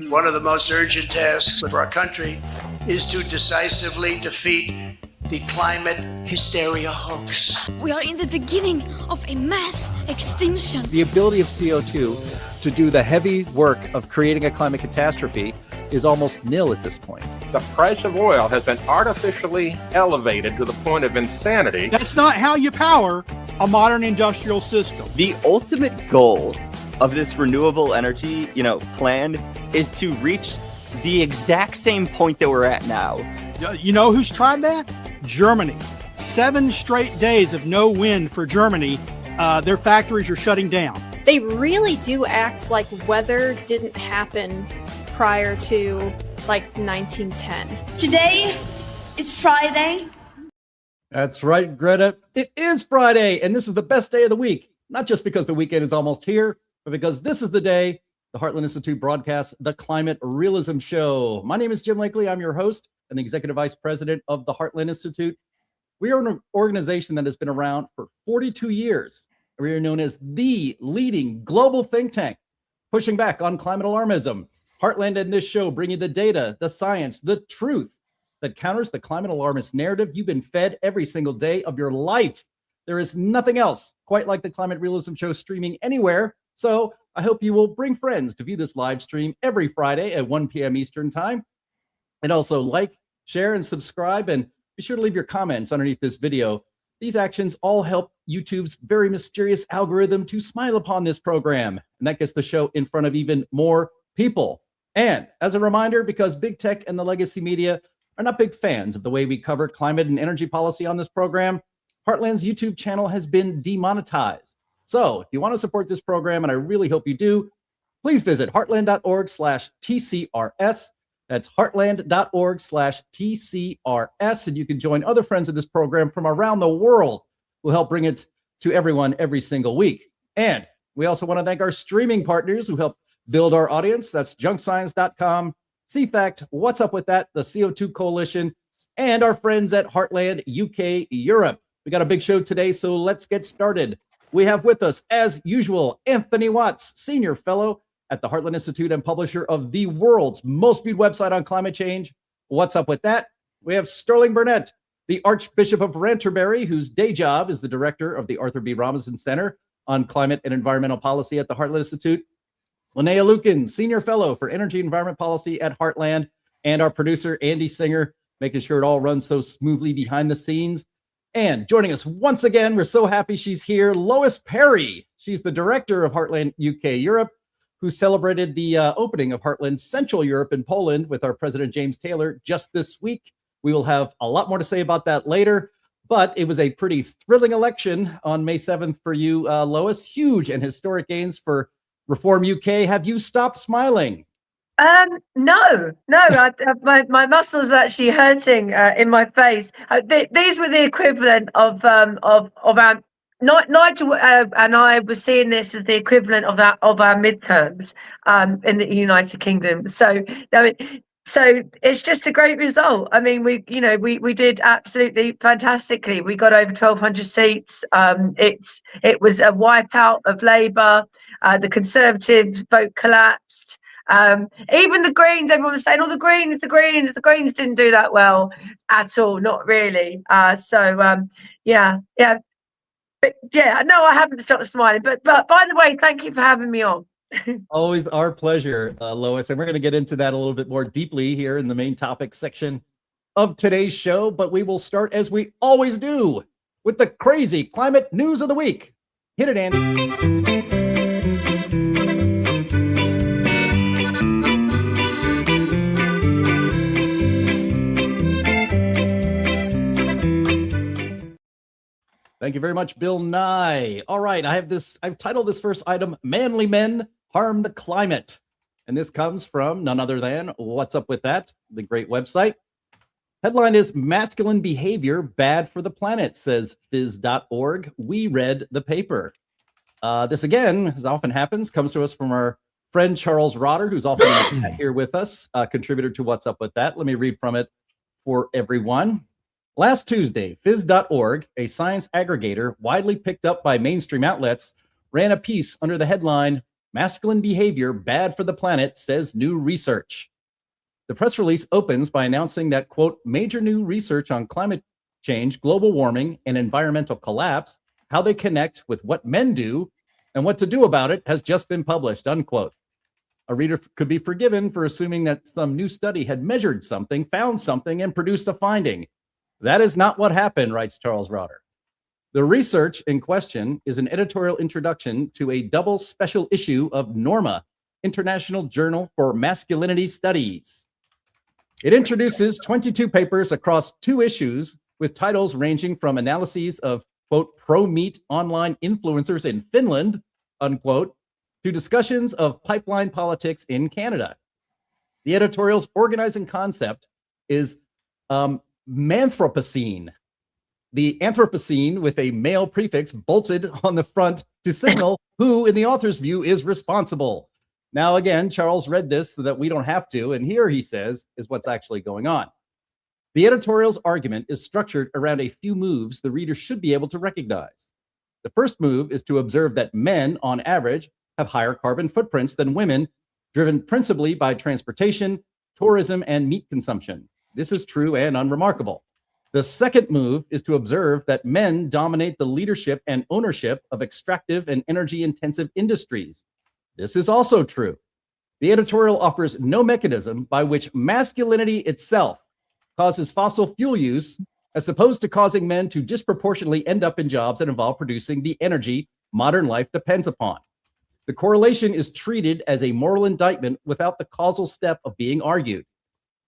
One of the most urgent tasks for our country is to decisively defeat the climate hysteria hoax. We are in the beginning of a mass extinction. The ability of CO2 to do the heavy work of creating a climate catastrophe is almost nil at this point. The price of oil has been artificially elevated to the point of insanity. That's not how you power a modern industrial system. The ultimate goal of this renewable energy, plan is to reach the exact same point that we're at now. You know who's tried that? Germany. 7 straight days of no wind for Germany. Their factories are shutting down. They really do act like weather didn't happen prior to 1910. Today is Friday. That's right, Greta. It is Friday, and this is the best day of the week. Not just because the weekend is almost here, but because this is the day the Heartland Institute broadcasts the Climate Realism Show. My name is Jim Lakely. I'm your host and the Executive Vice President of the Heartland Institute. We are an organization that has been around for 42 years. We are known as the leading global think tank, pushing back on climate alarmism. Heartland and this show bring you the data, the science, the truth that counters the climate alarmist narrative you've been fed every single day of your life. There is nothing else quite like the Climate Realism Show streaming anywhere. So I hope you will bring friends to view this live stream every Friday at 1 p.m. Eastern Time. And also like, share, and subscribe. And be sure to leave your comments underneath this video. These actions all help YouTube's very mysterious algorithm to smile upon this program. And that gets the show in front of even more people. And as a reminder, because big tech and the legacy media are not big fans of the way we cover climate and energy policy on this program, Heartland's YouTube channel has been demonetized. So if you want to support this program, and I really hope you do, please visit heartland.org/TCRS. That's heartland.org/TCRS. And you can join other friends of this program from around the world who help bring it to everyone every single week. And we also want to thank our streaming partners who help build our audience. That's junkscience.com, CFACT, What's Up With That, the CO2 Coalition, and our friends at Heartland UK Europe. We got a big show today, so let's get started. We have with us, as usual, Anthony Watts, Senior Fellow at the Heartland Institute and publisher of the world's most viewed website on climate change. What's Up With That? We have Sterling Burnett, the Archbishop of Canterbury, whose day job is the director of the Arthur B. Robinson Center on Climate and Environmental Policy at the Heartland Institute. Linnea Lukin, Senior Fellow for Energy and Environment Policy at Heartland, and our producer, Andy Singer, making sure it all runs so smoothly behind the scenes. And joining us once again, we're so happy she's here, Lois Perry. She's the director of Heartland UK Europe, who celebrated the opening of Heartland Central Europe in Poland with our President James Taylor just this week. We will have a lot more to say about that later, but it was a pretty thrilling election on May 7th for you, Lois. Huge and historic gains for Reform UK. Have you stopped smiling? No. My muscles are actually hurting in my face. These were the equivalent of our Nigel and I were seeing this as the equivalent of our midterms in the United Kingdom. So it's just a great result. I mean, we did absolutely fantastically. We got over 1,200 seats. It was a wipeout of Labour. The Conservative vote collapsed. Even the Greens, everyone was saying, the Greens didn't do that well at all, not really. But yeah, no, I haven't stopped smiling. But by the way, thank you for having me on. Always our pleasure, Lois. And we're going to get into that a little bit more deeply here in the main topic section of today's show. But we will start, as we always do, with the crazy climate news of the week. Hit it, Andy. Thank you very much, Bill Nye. All right, I've titled this first item, Manly Men Harm the Climate. And this comes from none other than What's Up With That, the great website. Headline is Masculine Behavior Bad for the Planet, says phys.org. We read the paper. This, again, as often happens, comes to us from our friend Charles Rotter, who's often here with us, contributor to What's Up With That. Let me read from it for everyone. Last Tuesday, phys.org, a science aggregator widely picked up by mainstream outlets, ran a piece under the headline, Masculine behavior bad for the planet, says new research. The press release opens by announcing that, quote, major new research on climate change, global warming, and environmental collapse, how they connect with what men do and what to do about it, has just been published, unquote. A reader could be forgiven for assuming that some new study had measured something, found something, and produced a finding. That is not what happened, writes Charles Rotter. The research in question is an editorial introduction to a double special issue of Norma, International Journal for Masculinity Studies. It introduces 22 papers across 2 issues with titles ranging from analyses of, quote, pro-meat online influencers in Finland, unquote, to discussions of pipeline politics in Canada. The editorial's organizing concept is Manthropocene. The Anthropocene with a male prefix bolted on the front to signal who, in the author's view, is responsible. Now, again, Charles read this so that we don't have to, and here he says is what's actually going on. The editorial's argument is structured around a few moves the reader should be able to recognize. The first move is to observe that men, on average, have higher carbon footprints than women, driven principally by transportation, tourism, and meat consumption. This is true and unremarkable. The second move is to observe that men dominate the leadership and ownership of extractive and energy-intensive industries. This is also true. The editorial offers no mechanism by which masculinity itself causes fossil fuel use, as opposed to causing men to disproportionately end up in jobs that involve producing the energy modern life depends upon. The correlation is treated as a moral indictment without the causal step of being argued.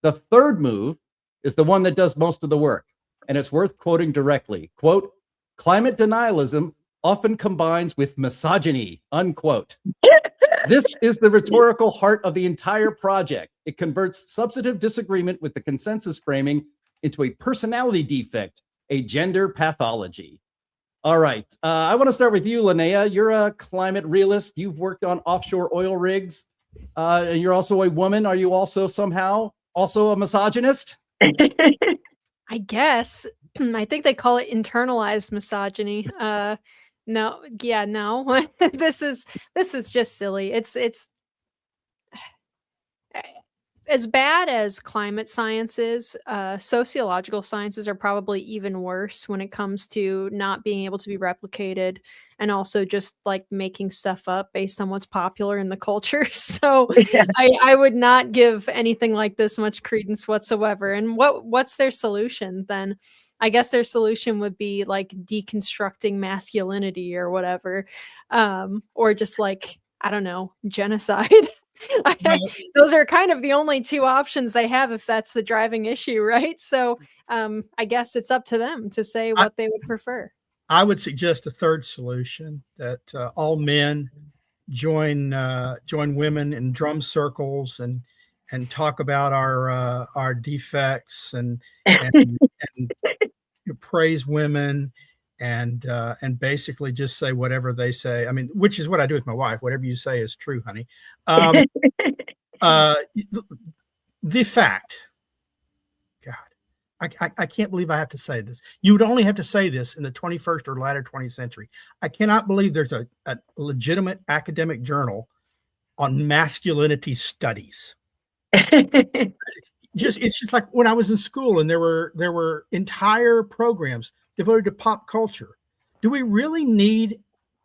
The third move is the one that does most of the work, and it's worth quoting directly. Quote, climate denialism often combines with misogyny, unquote. This is the rhetorical heart of the entire project. It converts substantive disagreement with the consensus framing into a personality defect, a gender pathology. All right. I want to start with you, Linnea. You're a climate realist. You've worked on offshore oil rigs. And you're also a woman. Are you also somehow also a misogynist? I guess. I think they call it internalized misogyny. No. This is just silly. It's as bad as climate science is. Sociological sciences are probably even worse when it comes to not being able to be replicated, and also just like making stuff up based on what's popular in the culture. So Yeah. I would not give anything like this much credence whatsoever. And what's their solution then? I guess their solution would be like deconstructing masculinity or whatever, or just like, I don't know, genocide. Those are kind of the only 2 options they have if that's the driving issue, right? So I guess it's up to them to say what they would prefer. I would suggest a third solution, that all men join women in drum circles and talk about our defects and praise women and basically just say whatever they say. I mean, which is what I do with my wife. Whatever you say is true, honey. The fact, God, I can't believe I have to say this. You would only have to say this in the 21st or latter 20th century. I cannot believe there's a legitimate academic journal on masculinity studies. It's just like when I was in school and there were entire programs devoted to pop culture. Do we really need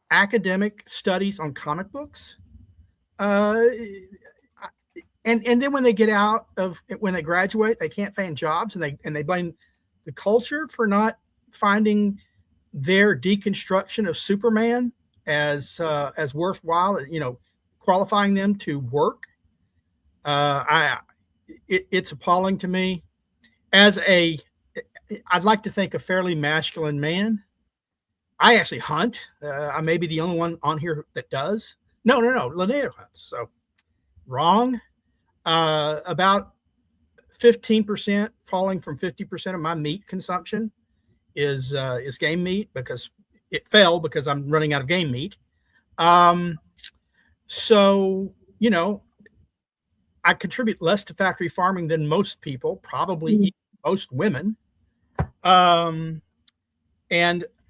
academic studies on comic books? And then when they get out of, when they graduate, they can't find jobs, and they blame the culture for not finding their deconstruction of Superman as worthwhile, qualifying them to work. It's appalling to me. I'd like to think a fairly masculine man. I actually hunt. I may be the only one on here that does. No. Linnea hunts. So wrong. About 15%, falling from 50% of my meat consumption is game meat, because it fell because I'm running out of game meat. So I contribute less to factory farming than most people, probably most women. And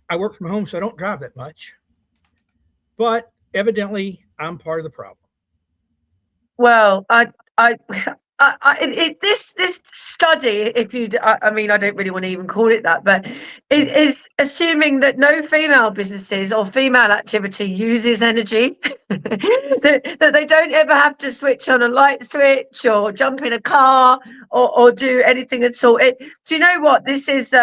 I work from home, so I don't drive that much. But evidently, I'm part of the problem. Well, this study, if you, I mean, I don't really want to even call it that, but it is assuming that no female businesses or female activity uses energy, that they don't ever have to switch on a light switch or jump in a car or do anything at all. Do you know what this is?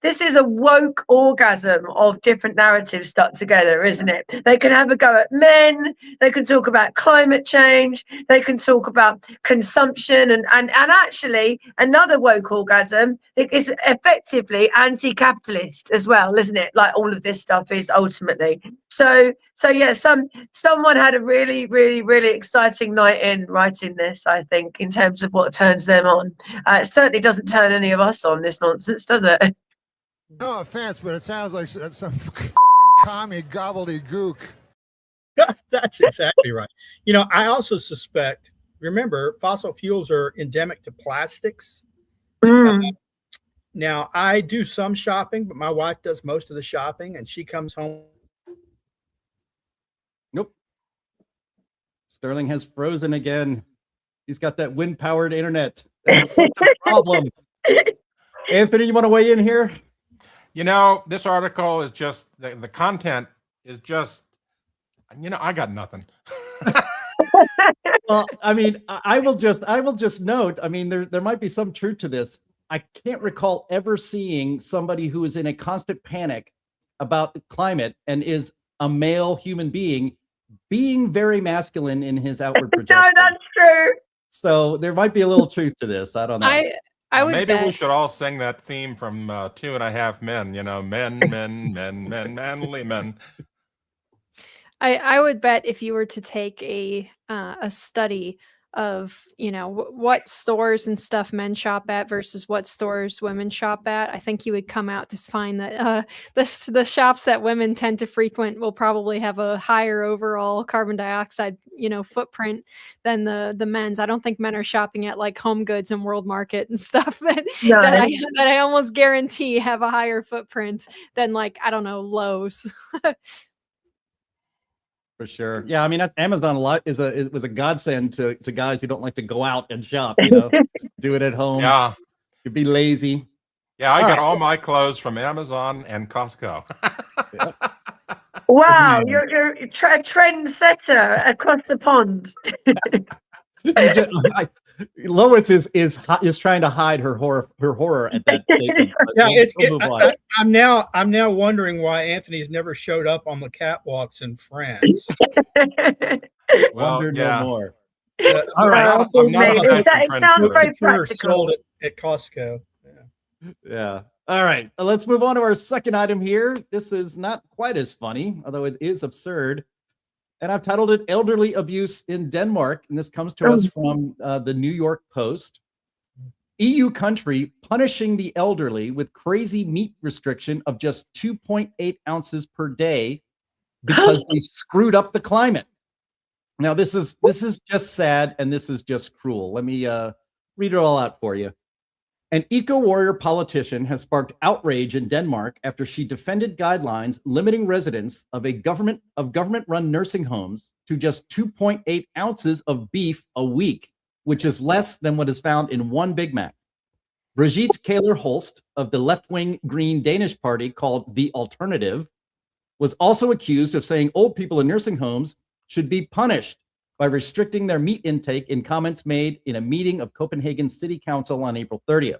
This is a woke orgasm of different narratives stuck together, isn't it? They can have a go at men. They can talk about climate change. They can talk about consumption and actually another woke orgasm is effectively anti-capitalist as well, isn't it? Like all of this stuff is ultimately. So yeah, someone had a really, really, really exciting night in writing this, I think, in terms of what turns them on. It certainly doesn't turn any of us on, this nonsense, does it? No offense, but it sounds like some fucking commie gobbledygook. That's exactly right. You know, I also suspect, remember, fossil fuels are endemic to plastics. Now, I do some shopping, but my wife does most of the shopping, and she comes home. Nope. Sterling has frozen again. He's got that wind-powered internet. That's such a problem. Anthony, you want to weigh in here? You know, this article is just, the content is just, you know, I got nothing. Well, I mean, I will just note, I mean, there might be some truth to this. I can't recall ever seeing somebody who is in a constant panic about the climate and is a male human being very masculine in his outward projection. No, that's true. So there might be a little truth to this. I don't know. I would maybe bet. we should all sing that theme from 2.5 Men, you know, men, manly men. I would bet if you were to take a study of, you know, what stores and stuff men shop at versus what stores women shop at, I think you would come out to find that the shops that women tend to frequent will probably have a higher overall carbon dioxide, you know, footprint than the men's. I don't think men are shopping at like Home Goods and World Market and stuff that I almost guarantee have a higher footprint than, like, I don't know, Lowe's. For sure. Yeah, I mean, Amazon it was a godsend to guys who don't like to go out and shop, you know. Do it at home. Yeah. You'd be lazy. Yeah, I got all my clothes from Amazon and Costco. Wow, you're a trendsetter across the pond. Lois is trying to hide her horror at that statement. Yeah, I'm now wondering why Anthony's never showed up on the catwalks in France. Wonder no more. All right, it sounds very practical. Sold at Costco. Yeah. All right. Let's move on to our second item here. This is not quite as funny, although it is absurd. And I've titled it Elderly Abuse in Denmark. And this comes to us from the New York Post. EU country punishing the elderly with crazy meat restriction of just 2.8 ounces per day because they screwed up the climate. Now, this is just sad, and this is just cruel. Let me read it all out for you. An eco-warrior politician has sparked outrage in Denmark after she defended guidelines limiting residents of government-run nursing homes to just 2.8 ounces of beef a week, which is less than what is found in one Big Mac. Brigitte Kaler-Holst of the left-wing Green Danish party called The Alternative was also accused of saying old people in nursing homes should be punished by restricting their meat intake in comments made in a meeting of Copenhagen City Council on April 30th.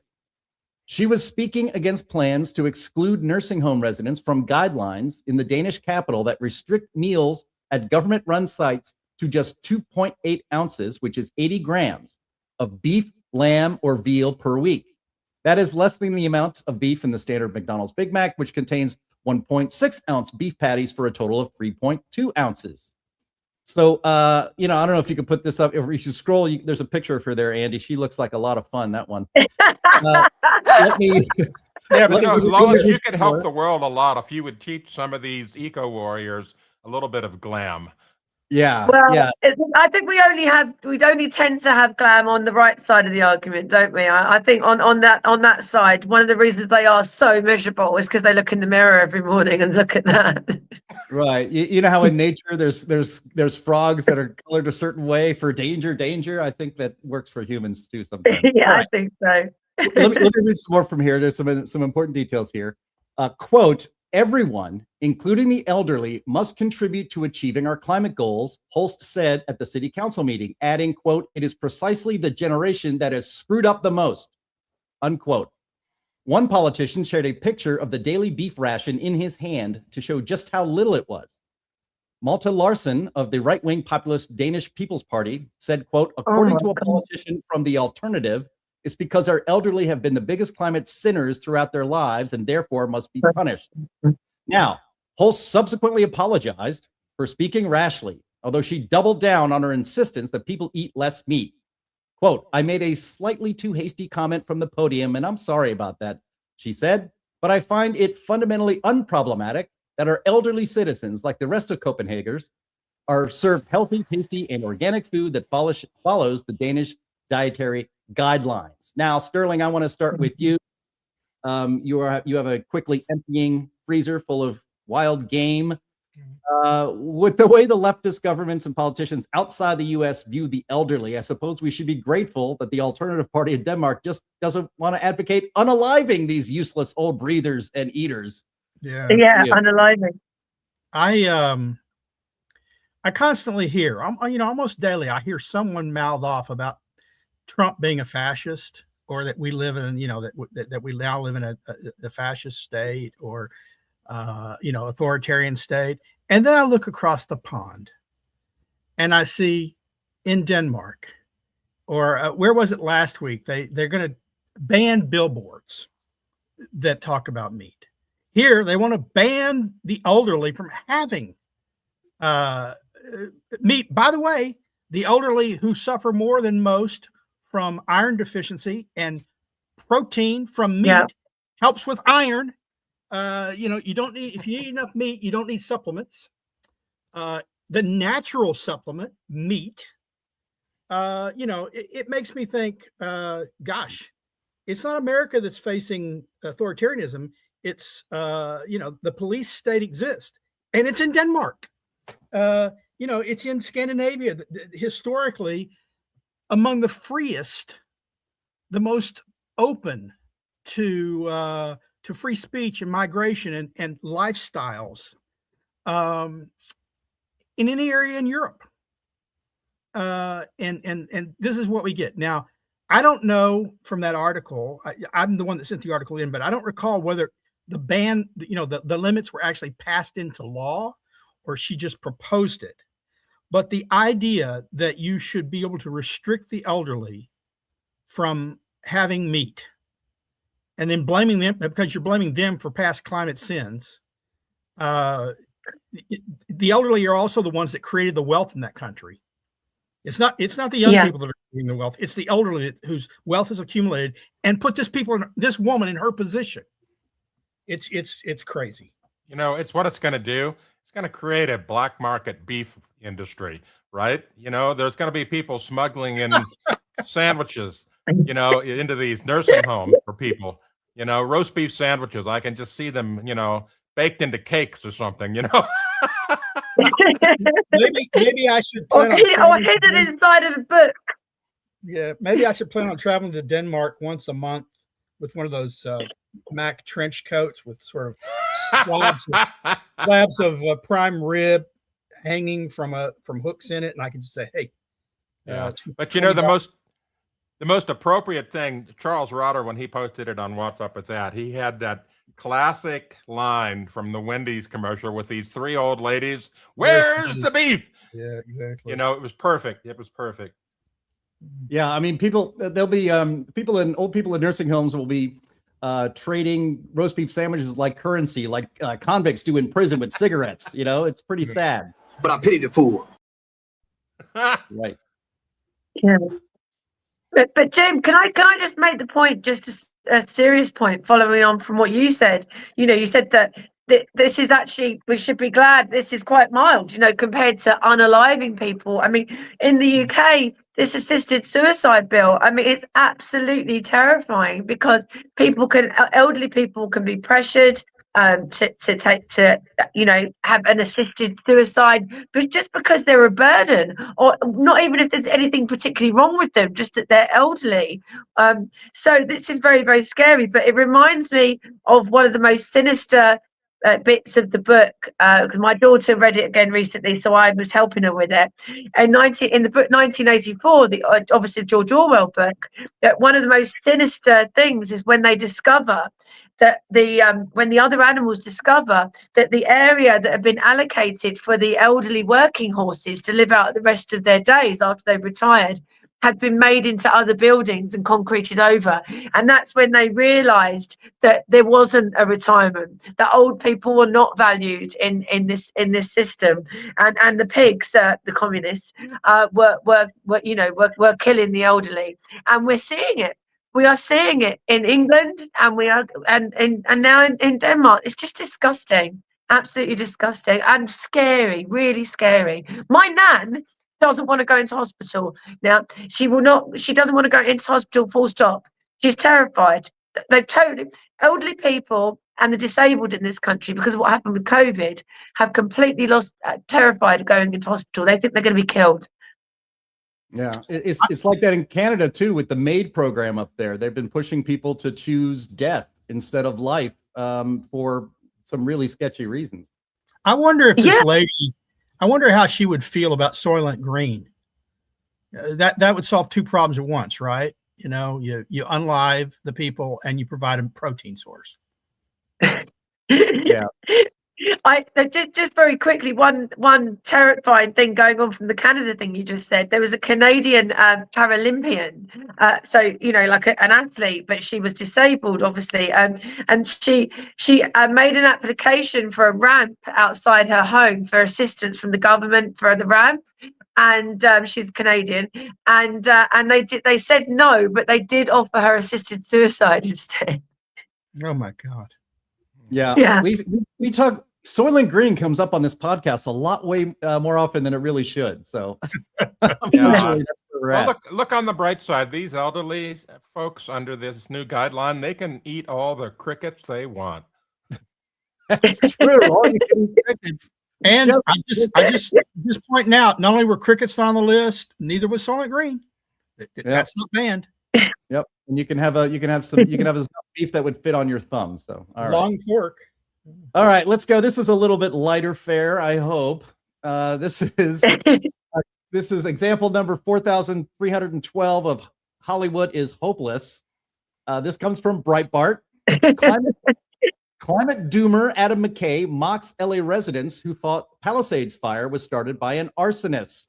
She was speaking against plans to exclude nursing home residents from guidelines in the Danish capital that restrict meals at government-run sites to just 2.8 ounces, which is 80 grams, of beef, lamb, or veal per week. That is less than the amount of beef in the standard McDonald's Big Mac, which contains 1.6 ounce beef patties for a total of 3.2 ounces. So, I don't know if you can put this up. If you should scroll, there's a picture of her there, Andy. She looks like a lot of fun, that one. Let me... Yeah, but Lois, you could help the world a lot if you would teach some of these eco-warriors a little bit of glam. Yeah. Well, Yeah. I think we only tend to have glam on the right side of the argument, don't we? I think on that side, one of the reasons they are so miserable is because they look in the mirror every morning and look at that. Right. You know how in nature there's frogs that are colored a certain way for danger. I think that works for humans too sometimes. Yeah, All right. I think so. let me read some more from here. There's some important details here. Quote, everyone, including the elderly, must contribute to achieving our climate goals, Holst said at the city council meeting, adding, quote, it is precisely the generation that has screwed up the most, unquote. One politician shared a picture of the daily beef ration in his hand to show just how little it was. Malte Larsen of the right-wing populist Danish People's Party said, quote, according to a politician from the alternative, it's because our elderly have been the biggest climate sinners throughout their lives and therefore must be punished. Now, Holst subsequently apologized for speaking rashly, although she doubled down on her insistence that people eat less meat. Quote, I made a slightly too hasty comment from the podium, and I'm sorry about that, she said, but I find it fundamentally unproblematic that our elderly citizens, like the rest of Copenhageners, are served healthy, tasty, and organic food that follows the Danish dietary guidelines. Now, Sterling, I want to start with you. You have a quickly emptying freezer full of wild game. With the way the leftist governments and politicians outside the U.S. view the elderly, I suppose we should be grateful that the alternative party in Denmark just doesn't want to advocate unaliving these useless old breathers and eaters. Yeah, unaliving. I constantly hear, almost daily, I hear someone mouth off about Trump being a fascist, or that we live in, that we now live in a fascist state, or authoritarian state. And then I look across the pond and I see in Denmark, or where was it last week? They're going to ban billboards that talk about meat. Here, they want to ban the elderly from having meat. By the way, the elderly who suffer more than most from iron deficiency, and protein from meat helps with iron. You don't need, if you eat enough meat, you don't need supplements. The natural supplement, meat, it makes me think, gosh, it's not America that's facing authoritarianism. It's, the police state exists, and it's in Denmark. It's in Scandinavia, historically among the freest, the most open to free speech and migration and lifestyles in any area in Europe. And this is what we get. Now, I don't know from that article, I'm the one that sent the article in, but I don't recall whether the ban, the limits were actually passed into law, or she just proposed it. But the idea that you should be able to restrict the elderly from having meat, and then blaming them because you're blaming them for past climate sins. The elderly are also the ones that created the wealth in that country. It's not the young people that are creating the wealth. It's the elderly whose wealth has accumulated and put this woman in her position. It's crazy. It's what it's going to do. It's going to create a black market beef industry, right? There's going to be people smuggling in sandwiches, into these nursing homes for people. Roast beef sandwiches. I can just see them, baked into cakes or something. Maybe I should plan or hidden inside of a book. Yeah, maybe I should plan on traveling to Denmark once a month with one of those Mac trench coats with sort of slabs of prime rib hanging from hooks in it, and I can just say, "Hey." But the most appropriate thing, Charles Rotter, when he posted it on WhatsApp with that, he had that classic line from the Wendy's commercial with these three old ladies. Where's the beef? Yeah, exactly. It was perfect. It was perfect. Yeah, I mean, there'll be old people in nursing homes will be trading roast beef sandwiches like currency, like convicts do in prison with cigarettes. It's pretty sad. But I pity the fool. Right. Yeah. But Jim, can I just make the point, just a serious point, following on from what you said? You said that this is actually, we should be glad this is quite mild, compared to unaliving people. I mean, in the UK, this assisted suicide bill, I mean, it's absolutely terrifying because elderly people can be pressured to have an assisted suicide, but just because they're a burden, or not even if there's anything particularly wrong with them, just that they're elderly. So this is very, very scary, but it reminds me of one of the most sinister bits of the book, because my daughter read it again recently, so I was helping her with it. In the book 1984, obviously George Orwell book, that one of the most sinister things is when they discover that when the other animals discover that the area that had been allocated for the elderly working horses to live out the rest of their days after they've retired had been made into other buildings and concreted over. And that's when they realized that there wasn't a retirement, that old people were not valued in this system. And the pigs, the communists, were killing the elderly. And we're seeing it. We are seeing it in England, and now in Denmark. It's just disgusting, absolutely disgusting, and scary, really scary. My nan doesn't want to go into hospital now. She doesn't want to go into hospital, full stop. She's terrified. They've totally, elderly people and the disabled in this country, because of what happened with COVID, have completely lost, terrified of going into hospital. They think they're going to be killed. Yeah, it's like that in Canada too, with the MAID program up there. They've been pushing people to choose death instead of life for some really sketchy reasons. I wonder if this lady, I wonder how she would feel about Soylent Green. That would solve two problems at once, right? You unlive the people and you provide a protein source. Yeah. Just very quickly, one terrifying thing going on from the Canada thing you just said. There was a Canadian Paralympian, like an athlete, but she was disabled, obviously, and she made an application for a ramp outside her home for assistance from the government for the ramp. And she's Canadian, and they said no, but they did offer her assisted suicide instead. Oh my God! Yeah. We talk. Soylent Green comes up on this podcast a lot way more often than it really should. So, well, look on the bright side. These elderly folks under this new guideline, they can eat all the crickets they want. That's true. All you can eat crickets. And I just pointing out, not only were crickets on the list, neither was Soylent Green. That's not banned. Yep, and you can have enough beef that would fit on your thumb. So, all right. Long fork. All right, let's go. This is a little bit lighter fare, I hope. This is example number 4,312 of Hollywood is Hopeless. This comes from Breitbart. Climate doomer Adam McKay mocks LA residents who thought Palisades fire was started by an arsonist.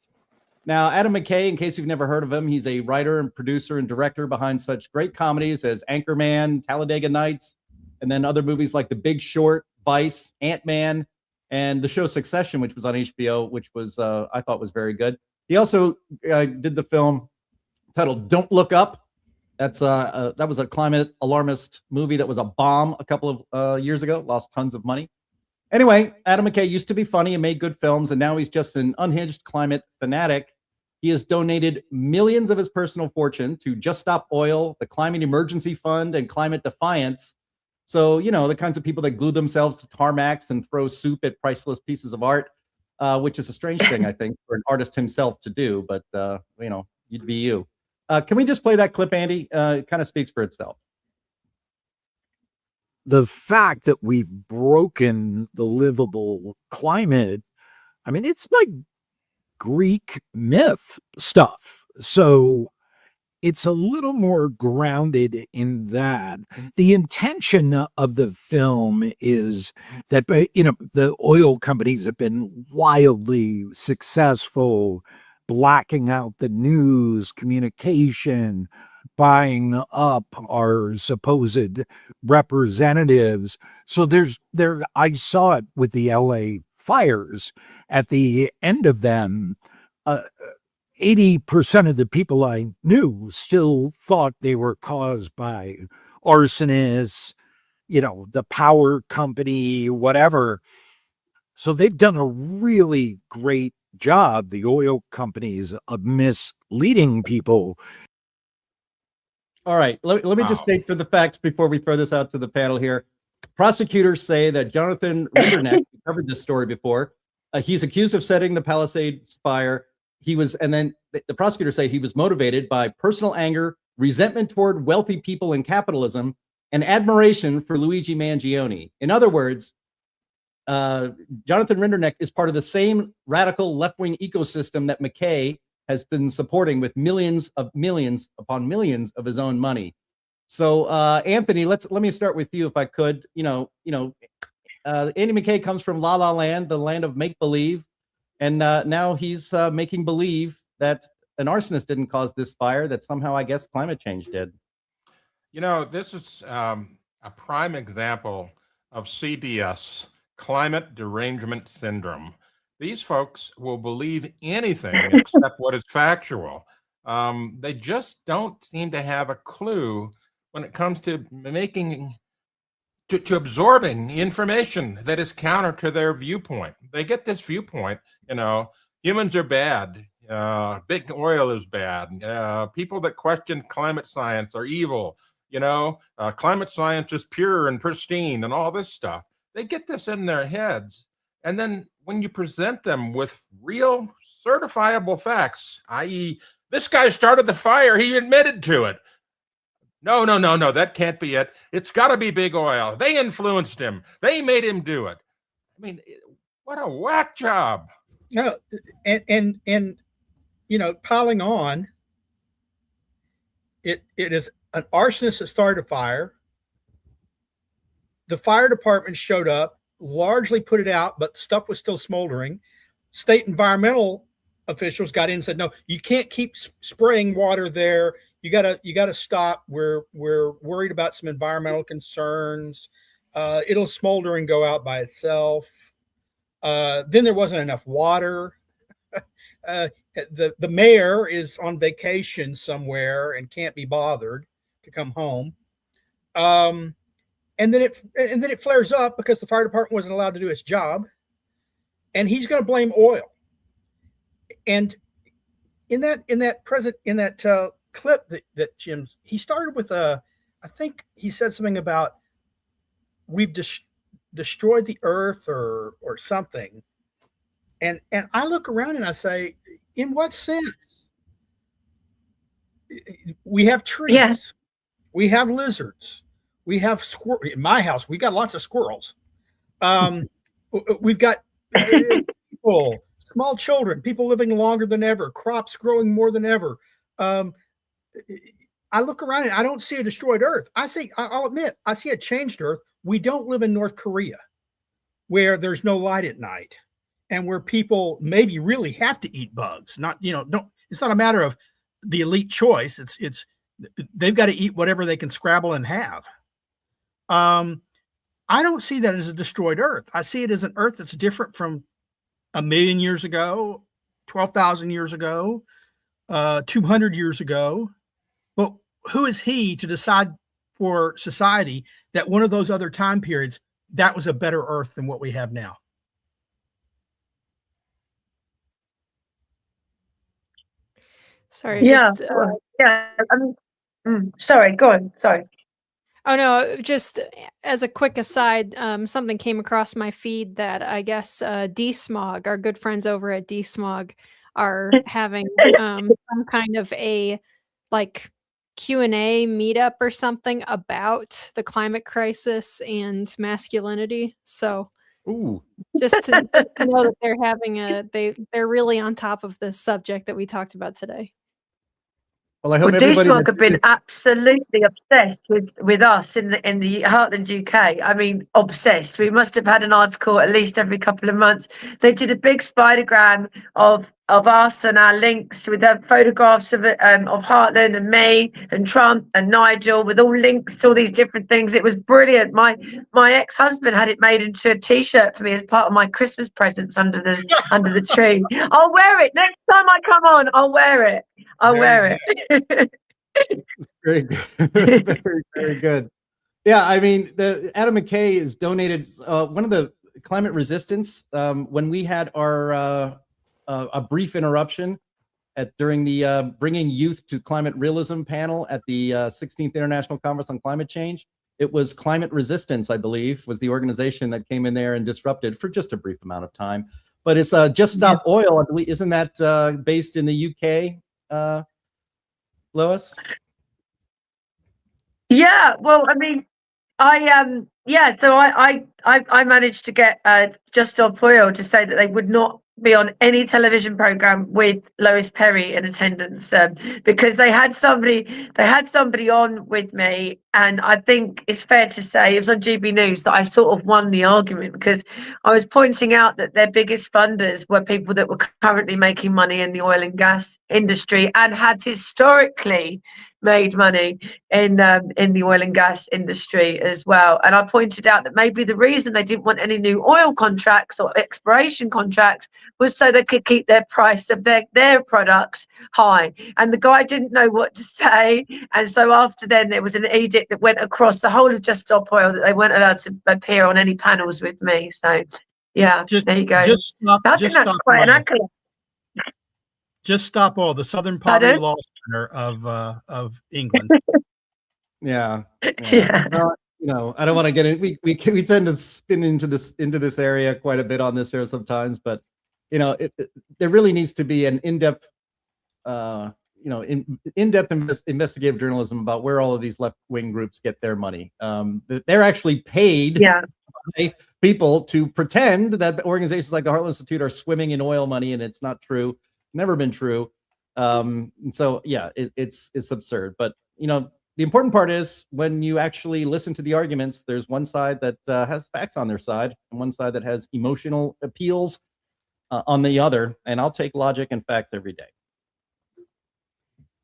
Now, Adam McKay, in case you've never heard of him, he's a writer and producer and director behind such great comedies as Anchorman, Talladega Nights, and then other movies like The Big Short, Vice, Ant-Man, and the show Succession, which was on HBO, which was I thought was very good. He also did the film titled Don't Look Up. That was a climate alarmist movie that was a bomb a couple of years ago, lost tons of money. Anyway, Adam McKay used to be funny and made good films, and now he's just an unhinged climate fanatic. He has donated millions of his personal fortune to Just Stop Oil, the Climate Emergency Fund, and Climate Defiance. So, the kinds of people that glue themselves to tarmacs and throw soup at priceless pieces of art, which is a strange thing, I think, for an artist himself to do. But, you'd be you. Can we just play that clip, Andy? It kind of speaks for itself. The fact that we've broken the livable climate, I mean, it's like Greek myth stuff. So it's a little more grounded in that. The intention of the film is that, the oil companies have been wildly successful, blacking out the news, communication, buying up our supposed representatives. So I saw it with the LA fires. At the end of them, 80% of the people I knew still thought they were caused by arsonists, the power company, whatever. So they've done a really great job, the oil companies, of misleading people. All right, let me just state for the facts before we throw this out to the panel here. Prosecutors say that Jonathan Rinderneck, we covered this story before, he's accused of setting the Palisades fire. And then the prosecutors say he was motivated by personal anger, resentment toward wealthy people and capitalism, and admiration for Luigi Mangione. In other words, Jonathan Rinderneck is part of the same radical left-wing ecosystem that McKay has been supporting with millions upon millions of his own money. So, Anthony, let me start with you, if I could. Andy McKay comes from La La Land, the land of make believe, and now he's making believe that an arsonist didn't cause this fire, that somehow, I guess, climate change did. This is a prime example of CDS, climate derangement syndrome. These folks will believe anything except what is factual. They just don't seem to have a clue when it comes to to absorbing information that is counter to their viewpoint. They get this viewpoint, humans are bad, big oil is bad, people that question climate science are evil, climate science is pure and pristine and all this stuff. They get this in their heads. And then when you present them with real certifiable facts, i.e., this guy started the fire, he admitted to it. No, that can't be it. It's got to be big oil. They influenced him. They made him do it. I mean, what a whack job. No, and piling on, it is an arsonist that started a fire. The fire department showed up, largely put it out, but stuff was still smoldering. State environmental officials got in and said, no, you can't keep spraying water there. You gotta stop. We're worried about some environmental concerns. It'll smolder and go out by itself. Then there wasn't enough water. The mayor is on vacation somewhere and can't be bothered to come home. And then it flares up because the fire department wasn't allowed to do its job, and he's going to blame oil. And in that clip that Jim's, he started with I think he said something about we've destroyed the earth or something. And I look around and I say, in what sense? We have trees. Yes. We have lizards. We have squirrels. In my house, we got lots of squirrels. We've got people, small children, people living longer than ever, crops growing more than ever. I look around and I don't see a destroyed earth. I'll admit, I see a changed earth. We don't live in North Korea where there's no light at night and where people maybe really have to eat bugs. It's not a matter of the elite choice. It's they've got to eat whatever they can scrabble and have. I don't see that as a destroyed earth. I see it as an earth that's different from 1 million years ago, 12,000 years ago, 200 years ago. But who is he to decide for society that one of those other time periods, that was a better earth than what we have now? Sorry. Yeah. Just, sorry, go on. Sorry. Oh, no, just as a quick aside, something came across my feed that I guess DSmog, our good friends over at DSmog, are having some kind of a Q&A meetup or something about the climate crisis and masculinity. So just to know that they're having they're really on top of this subject that we talked about today. Well, I hope DSmog have been absolutely obsessed with us in the Heartland UK. I mean, obsessed. We must have had an article at least every couple of months. They did a big spidergram of us and our links with photographs of Heartland and me and Trump and Nigel with all links to all these different things. It was brilliant. My ex-husband had it made into a T-shirt for me as part of my Christmas presents under the tree. I'll wear it next time I come on. I'll wear it. I'll wear it. Very good. Very, very good. Yeah, I mean, the Adam McKay is donated one of the climate resistance when we had our a brief interruption during the Bringing Youth to Climate Realism panel at the 16th International Conference on Climate Change. It was Climate Resistance, I believe, was the organization that came in there and disrupted for just a brief amount of time. But it's Just Stop Oil, I believe. Isn't that based in the UK, Lois? Yeah, well, I mean, so I managed to get Just Stop Oil to say that they would not be on any television program with Lois Perry in attendance, because they had somebody on with me, and I think it's fair to say it was on GB News that I sort of won the argument, because I was pointing out that their biggest funders were people that were currently making money in the oil and gas industry and had historically made money in the oil and gas industry as well. And I pointed out that maybe the reason they didn't want any new oil contracts or exploration contracts was so they could keep their price of their product high. And the guy didn't know what to say. And so after then, there was an edict that went across the whole of Just Stop Oil that they weren't allowed to appear on any panels with me. So yeah, there you go. Just stop. I Just think that's stop. quite an Oil. accolade. Just Stop Oil, the Southern Poverty Law Center of England. Yeah. Yeah. Well, I don't want to get in. We tend to spin into this area quite a bit on this here sometimes, but there really needs to be an in-depth, in-depth investigative journalism about where all of these left-wing groups get their money. They're actually paid by people to pretend that organizations like the Heartland Institute are swimming in oil money, and it's not true. Never been true. And so yeah, it's absurd. But the important part is when you actually listen to the arguments, there's one side that has facts on their side and one side that has emotional appeals on the other. And I'll take logic and facts every day.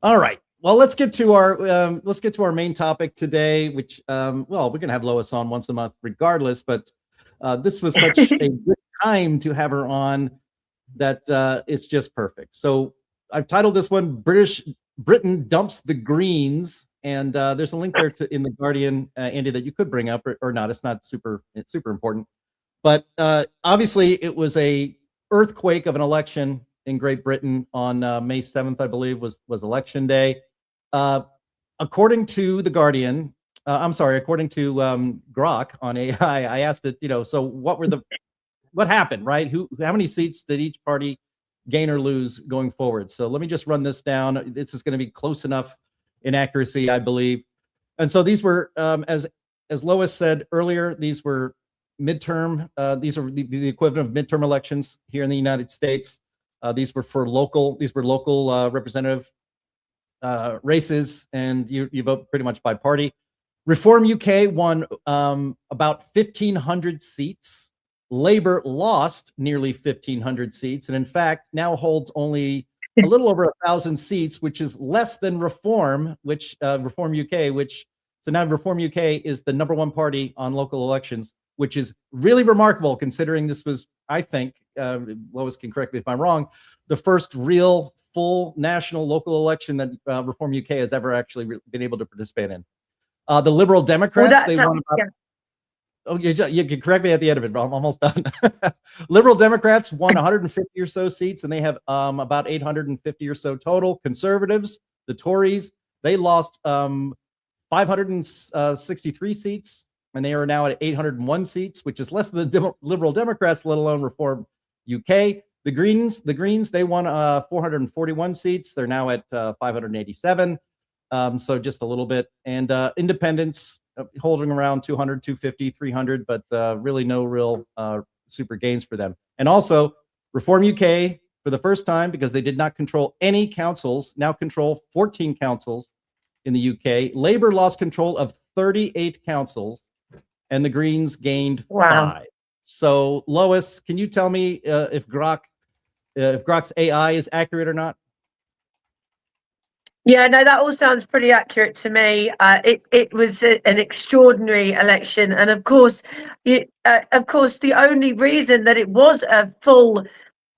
All right. Well, let's get to our main topic today, which we're gonna have Lois on once a month regardless, but this was such a good time to have her on that it's just perfect. So I've titled this one Britain Dumps the Greens, and there's a link there in the Guardian, Andy, that you could bring up or not. It's not super important, but obviously it was a earthquake of an election in Great Britain on May 7th, I believe was election day. According to the Guardian, according to Grok on AI, I asked it, so what happened, right? How many seats did each party gain or lose going forward? So let me just run this down. This is going to be close enough in accuracy, I believe. And so these were, as Lois said earlier, these were midterm. These are the equivalent of midterm elections here in the United States. These were local representative races, and you vote pretty much by party. Reform UK won about 1,500 seats. Labour lost nearly 1,500 seats, and in fact now holds only a little over 1,000 seats, which is less than Reform, Reform UK, so now Reform UK is the #1 party on local elections, which is really remarkable considering this was, I think, Lois can correct me if I'm wrong, the first real full national local election that Reform UK has ever actually been able to participate in. The Liberal Democrats, they won about. Yeah. Oh, you can correct me at the end of it, but I'm almost done. Liberal Democrats won 150 or so seats, and they have about 850 or so total. Conservatives, the Tories, they lost 563 seats, and they are now at 801 seats, which is less than the Liberal Democrats, let alone Reform UK. The Greens, they won 441 seats. They're now at 587. So just a little bit. And Independents holding around 200, 250, 300, but really no real super gains for them. And also Reform UK, for the first time, because they did not control any councils, now control 14 councils in the UK. Labour lost control of 38 councils, and the Greens gained 5. So Lois, can you tell me if Grok's AI is accurate or not? Yeah, no, that all sounds pretty accurate to me. It was an extraordinary election, and of course, the only reason that it was a full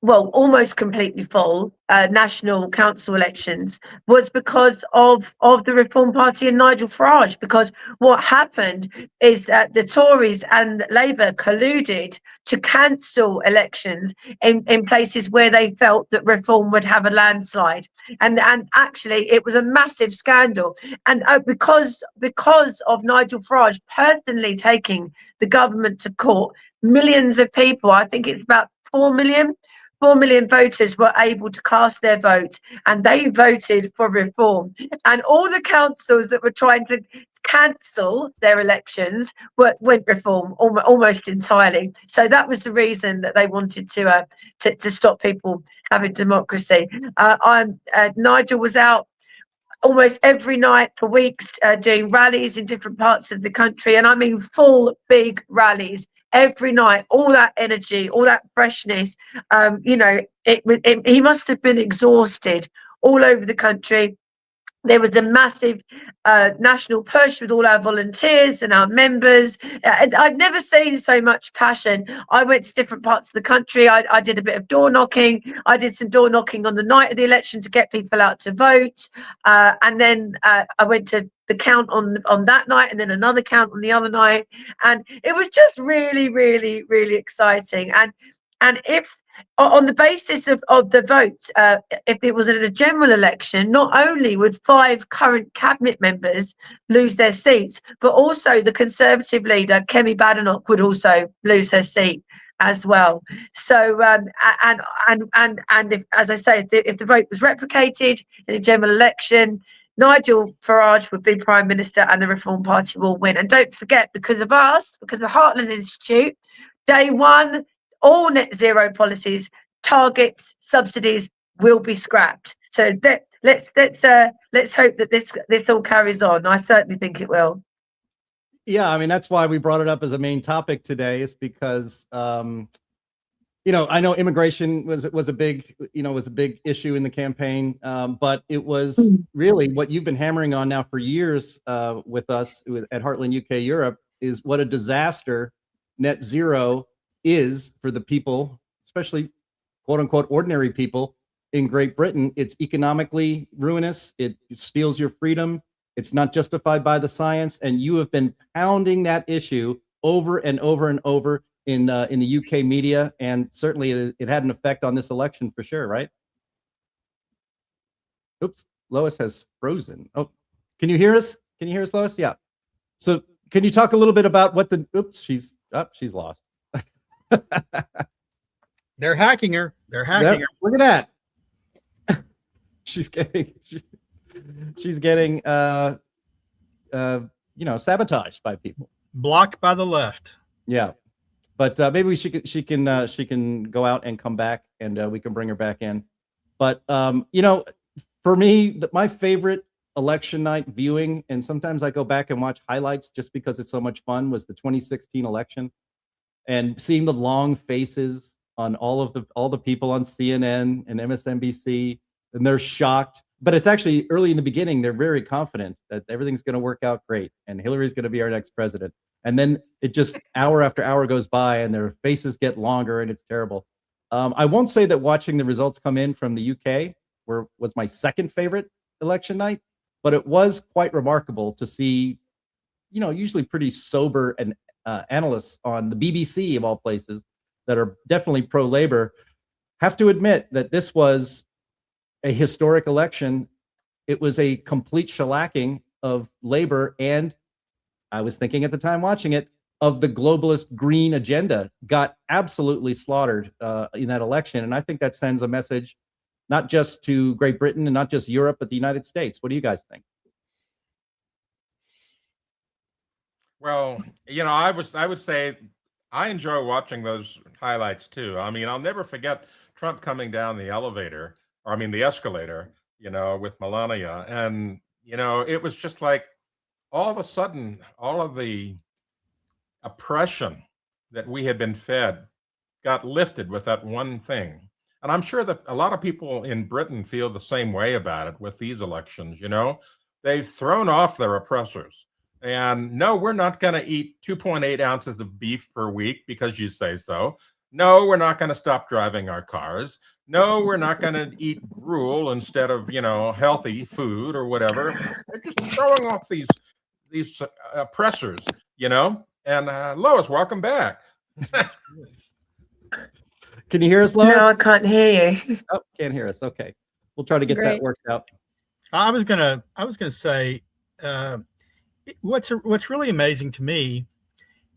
well, almost completely full national council elections was because of the Reform Party and Nigel Farage. Because what happened is that the Tories and Labour colluded to cancel elections in places where they felt that Reform would have a landslide. And actually, it was a massive scandal. And because of Nigel Farage personally taking the government to court, millions of people, I think it's about 4 million voters were able to cast their vote, and they voted for reform. And all the councils that were trying to cancel their elections went reform almost entirely. So that was the reason that they wanted to stop people having democracy. Nigel was out almost every night for weeks doing rallies in different parts of the country, and I mean full big rallies every night. All that energy, all that freshness. He must have been exhausted all over the country. There was a massive national push with all our volunteers and our members. I've never seen so much passion. I went to different parts of the country. I did a bit of door knocking. I did some door knocking on the night of the election to get people out to vote. And then I went to the count on that night, and then another count on the other night. And it was just really, really, really exciting. And if on the basis of the vote, if it was in a general election, not only would 5 current cabinet members lose their seats, but also the Conservative leader, Kemi Badenoch, would also lose her seat as well. So, and if, as I say, if the vote was replicated in a general election, Nigel Farage would be Prime Minister and the Reform Party will win. And don't forget, because of us, because of the Heartland Institute, day one, all net zero policies, targets, subsidies will be scrapped. So let's hope that this all carries on. I certainly think it will. Yeah, I mean, that's why we brought it up as a main topic today, is because I know immigration was a big issue in the campaign, but it was really what you've been hammering on now for years with us at Heartland UK Europe, is what a disaster net zero is for the people, especially quote unquote ordinary people in Great Britain. It's economically ruinous. It steals your freedom. It's not justified by the science. And you have been pounding that issue over and over and over in the UK media, and certainly it had an effect on this election for sure, right? Oops, Lois has frozen. Oh, can you hear us? Can you hear us, Lois? Yeah. So can you talk a little bit about what she's lost. They're hacking her. They're hacking her. Look at that. She's getting sabotaged by people. Blocked by the left. Yeah. But maybe she can go out and come back, and we can bring her back in. But for me, my favorite election night viewing, and sometimes I go back and watch highlights just because it's so much fun, was the 2016 election. And seeing the long faces on all the people on CNN and MSNBC, and they're shocked. But it's actually early in the beginning, they're very confident that everything's going to work out great and Hillary's going to be our next president. And then it just hour after hour goes by and their faces get longer and it's terrible. I won't say that watching the results come in from the UK was my second favorite election night, but it was quite remarkable to see, usually pretty sober and analysts on the BBC of all places that are definitely pro-labor have to admit that this was a historic election. It was a complete shellacking of labor, and I was thinking at the time watching it, of the globalist green agenda got absolutely slaughtered in that election. And I think that sends a message not just to Great Britain and not just Europe, but the United States. What do you guys think? Well, I would say I enjoy watching those highlights too. I mean, I'll never forget Trump coming down the the escalator, with Melania. And, it was just like all of a sudden, all of the oppression that we had been fed got lifted with that one thing. And I'm sure that a lot of people in Britain feel the same way about it with these elections. They've thrown off their oppressors. And no, we're not going to eat 2.8 ounces of beef per week because you say so. No, we're not going to stop driving our cars. No, we're not going to eat gruel instead of, healthy food or whatever. They're just throwing off these oppressors, And Lois, welcome back. Can you hear us, Lois? No, I can't hear you. Oh, can't hear us. Okay, we'll try to get that Great. worked out. I was gonna say, what's really amazing to me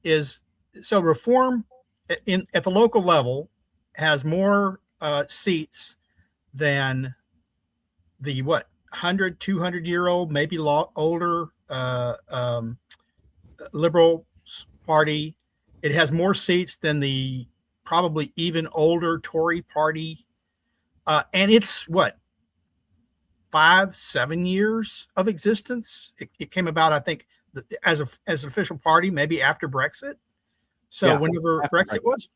is, so reform at the local level has more seats than the 100, 200-year-old, maybe older Liberal Party. It has more seats than the probably even older Tory Party, and it's 5-7 years of existence. It came about, I think, as an official party maybe after Brexit. So Yeah, whenever after Brexit was.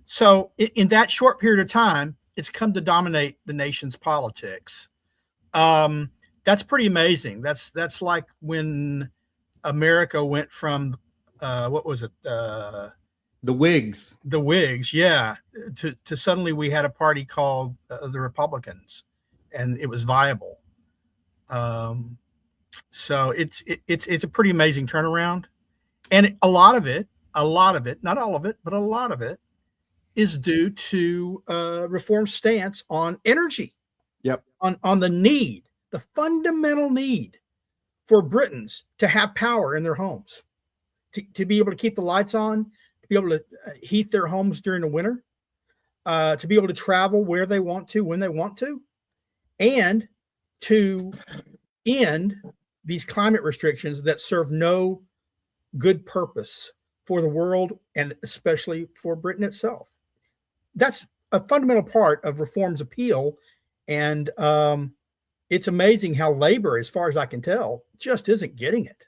So in that short period of time, it's come to dominate the nation's politics. That's pretty amazing. That's like when America went from what was it? The Whigs. The Whigs, yeah. To suddenly we had a party called the Republicans, and it was viable. So it's a pretty amazing turnaround, and a lot of it, not all of it, but a lot of it is due to Reform's stance on energy. Yep. On the fundamental need for Britons to have power in their homes, to be able to keep the lights on, to be able to heat their homes during the winter, to be able to travel where they want to, when they want to, and to end these climate restrictions that serve no good purpose for the world and especially for Britain itself. That's a fundamental part of Reform's appeal. And it's amazing how Labor, as far as I can tell, just isn't getting it.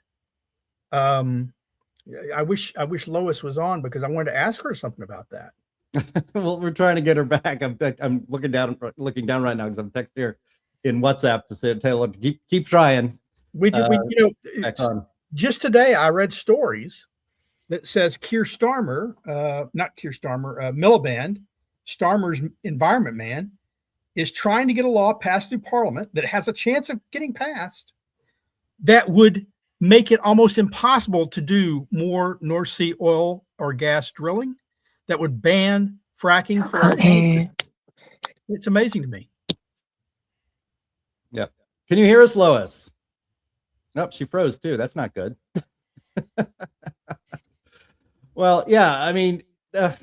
I wish Lois was on, because I wanted to ask her something about that. Well, we're trying to get her back. I'm looking down right now because I'm texting her in WhatsApp to tell her to keep trying. Just today I read stories that says Miliband, Starmer's environment man, is trying to get a law passed through Parliament that has a chance of getting passed that would make it almost impossible to do more North Sea oil or gas drilling, that would ban fracking. It's amazing to me. Yep. Can you hear us, Lois? Nope, she froze too. That's not good. Well, yeah, I mean, the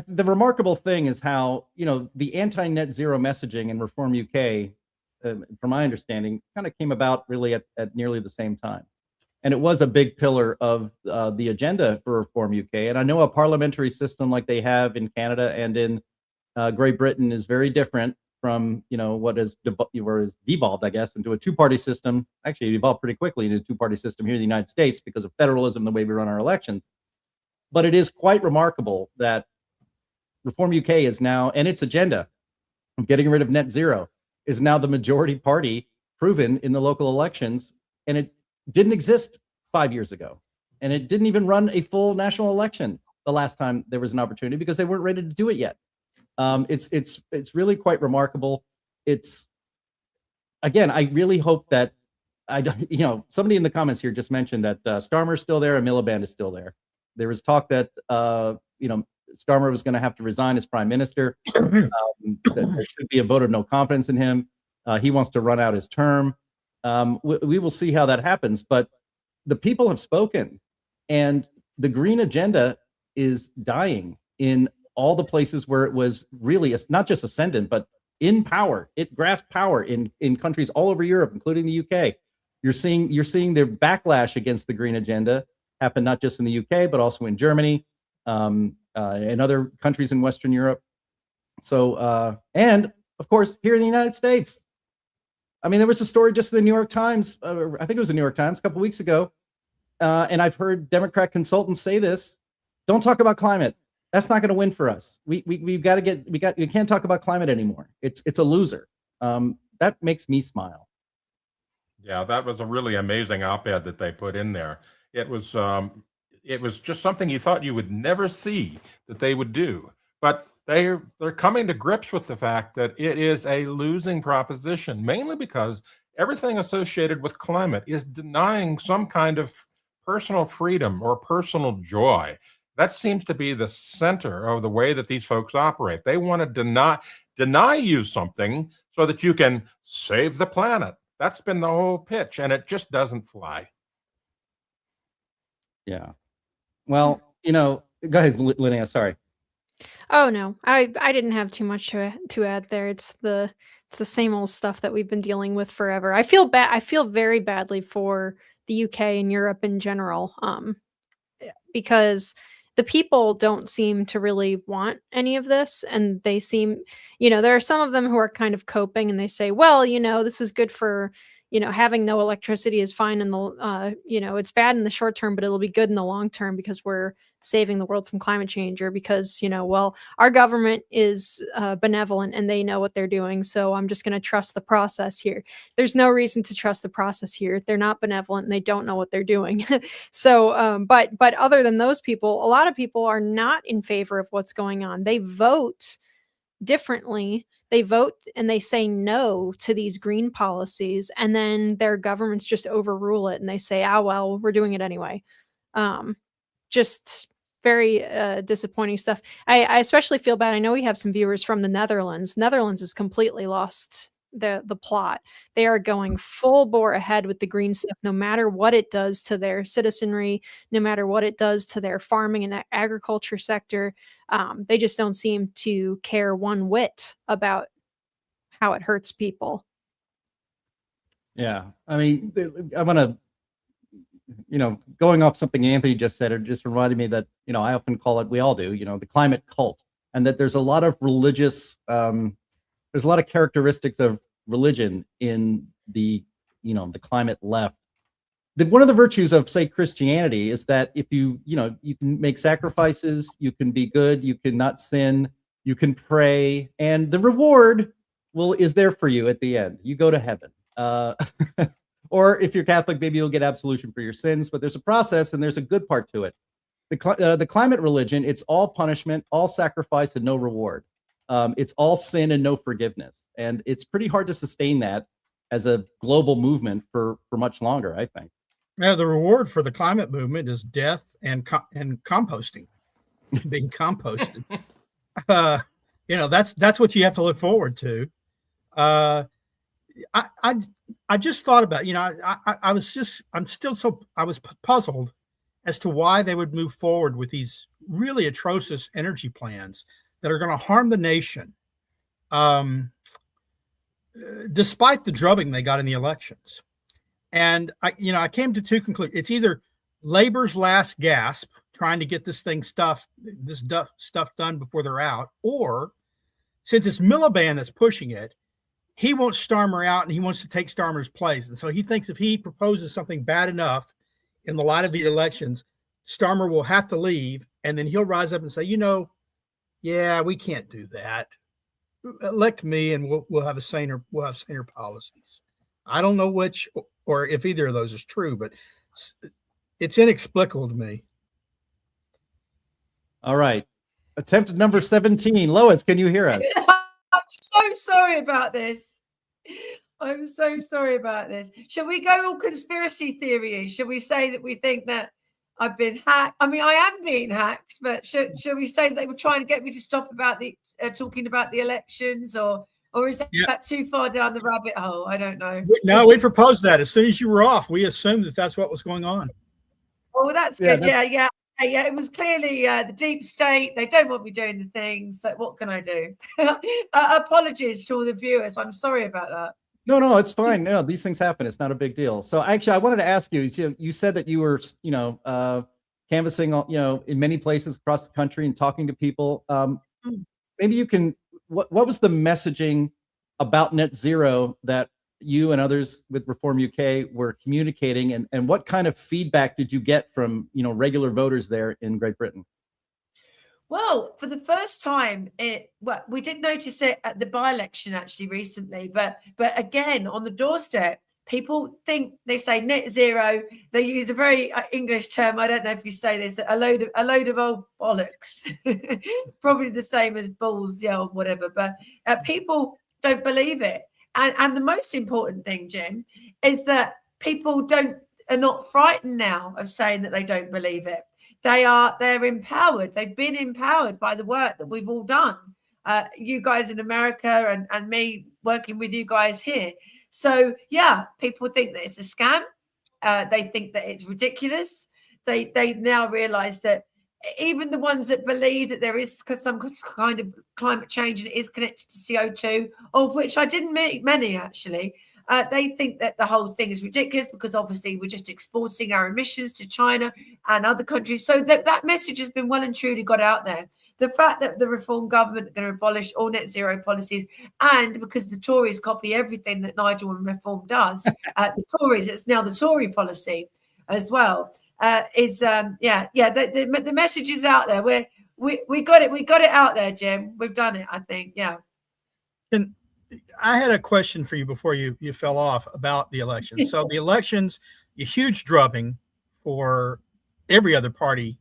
remarkable thing is how, the anti-net zero messaging in Reform UK, from my understanding, kind of came about really at nearly the same time. And it was a big pillar of the agenda for Reform UK. And I know a parliamentary system like they have in Canada and in Great Britain is very different from, what is devolved, I guess, into a two-party system. Actually, it evolved pretty quickly into a two-party system here in the United States because of federalism, the way we run our elections. But it is quite remarkable that Reform UK is now, and its agenda of getting rid of net zero is now the majority party proven in the local elections. And it didn't exist 5 years ago. And it didn't even run a full national election the last time there was an opportunity because they weren't ready to do it yet. It's really quite remarkable. It's, again, I really hope that somebody in the comments here just mentioned that Starmer's still there and Miliband is still there. There was talk that Starmer was going to have to resign as prime minister. There should be a vote of no confidence in him. He wants to run out his term. We will see how that happens, but the people have spoken, and the green agenda is dying in all the places where it was really, it's not just ascendant, but in power. It grasped power in countries all over Europe, including the UK. You're seeing the backlash against the green agenda happen not just in the UK, but also in Germany, and other countries in Western Europe. So, and of course, here in the United States. I mean, there was a story just in the New York Times, I think it was the New York Times a couple weeks ago, and I've heard Democrat consultants say this: don't talk about climate. That's not going to win for us. We can't talk about climate anymore. It's a loser. That makes me smile. Yeah, that was a really amazing op-ed that they put in there. It was it was just something you thought you would never see that they would do. But they're coming to grips with the fact that it is a losing proposition, mainly because everything associated with climate is denying some kind of personal freedom or personal joy. That seems to be the center of the way that these folks operate. They want to deny you something so that you can save the planet. That's been the whole pitch, and it just doesn't fly. Yeah. Well, go ahead, Linnea. Sorry. Oh no, I didn't have too much to add there. It's the same old stuff that we've been dealing with forever. I feel very badly for the UK and Europe in general, because the people don't seem to really want any of this, and they seem, there are some of them who are kind of coping, and they say, well, this is good for, having no electricity is fine in the, it's bad in the short term, but it'll be good in the long term because we're saving the world from climate change, or because, well, our government is benevolent and they know what they're doing. So I'm just going to trust the process here. There's no reason to trust the process here. They're not benevolent and they don't know what they're doing. So, but other than those people, a lot of people are not in favor of what's going on. They vote differently. They vote and they say no to these green policies, and then their governments just overrule it and they say, well, we're doing it anyway. Just very disappointing stuff. I especially feel bad. I know we have some viewers from the Netherlands. Netherlands has completely lost the plot. They are going full bore ahead with the green stuff, no matter what it does to their citizenry, no matter what it does to their farming and agriculture sector. They just don't seem to care one whit about how it hurts people. Yeah. I mean, I want to, going off something Anthony just said, it just reminded me that, I often call it, we all do, the climate cult, and that there's a lot of religious, there's a lot of characteristics of religion in the, the climate left. One of the virtues of, say, Christianity is that if you can make sacrifices, you can be good, you can not sin, you can pray, and the reward is there for you at the end. You go to heaven. Or if you're Catholic, maybe you'll get absolution for your sins, but there's a process and there's a good part to it. The climate religion, it's all punishment, all sacrifice, and no reward. It's all sin and no forgiveness. And it's pretty hard to sustain that as a global movement for much longer, I think. Yeah, the reward for the climate movement is death and composting, being composted. That's what you have to look forward to. I just thought about, I was puzzled as to why they would move forward with these really atrocious energy plans that are going to harm the nation, despite the drubbing they got in the elections. And I came to two conclusions. It's either Labor's last gasp, trying to get this stuff done before they're out, or since it's Miliband that's pushing it, he wants Starmer out and he wants to take Starmer's place. And so he thinks if he proposes something bad enough in the light of the elections, Starmer will have to leave, and then he'll rise up and say, yeah, we can't do that. Elect me, and we'll have saner policies. I don't know which or if either of those is true, but it's inexplicable to me. All right. Attempt number 17. Lois, can you hear us? I'm so sorry about this. I'm so sorry about this. Shall we go all conspiracy theory? Shall we say that we think that I've been hacked? I mean, I am being hacked, but shall we say that they were trying to get me to stop about the talking about the elections, or is that too far down the rabbit hole? I don't know. No, we proposed that as soon as you were off. We assumed that that's what was going on. Oh, that's good. Yeah. It was clearly the deep state. They don't want me doing the things. So what can I do? Apologies to all the viewers. I'm sorry about that. No, it's fine. No, these things happen. It's not a big deal. So actually, I wanted to ask you. You said that you were, canvassing, in many places across the country and talking to people. Maybe you can. What was the messaging about net zero that you and others with Reform UK were communicating, and what kind of feedback did you get from regular voters there in Great Britain? Well, for the first time, we did notice it at the by-election actually recently, but again on the doorstep, people think they say net zero. They use a very English term. I don't know if you say this, a load of old bollocks, probably the same as balls, yeah, or whatever. But people don't believe it. And the most important thing, Jim, is that people are not frightened now of saying that they don't believe it. They're empowered. They've been empowered by the work that we've all done. You guys in America and me working with you guys here. So yeah, people think that it's a scam. They think that it's ridiculous. They now realize that even the ones that believe that there is some kind of climate change and it is connected to CO2, of which I didn't meet many actually, they think that the whole thing is ridiculous because obviously we're just exporting our emissions to China and other countries. So that message has been well and truly got out there. The fact that the Reform government are going to abolish all net zero policies, and because the Tories copy everything that Nigel and Reform does, the Tories, it's now the Tory policy as well. The message is out there. We got it out there, Jim. We've done it, I think. Yeah. And I had a question for you before you fell off about the elections. So the elections, a huge drubbing for every other party,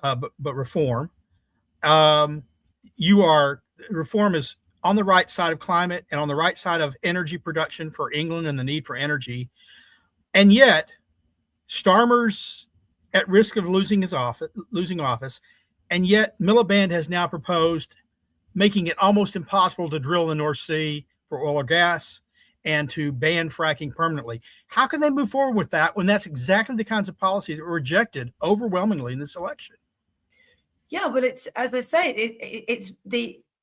but Reform. Reform is on the right side of climate and on the right side of energy production for England and the need for energy. And yet Starmer's at risk of losing office. And yet Miliband has now proposed making it almost impossible to drill in the North Sea for oil or gas and to ban fracking permanently. How can they move forward with that when that's exactly the kinds of policies that were rejected overwhelmingly in this election? Yeah, well, it's, as I say,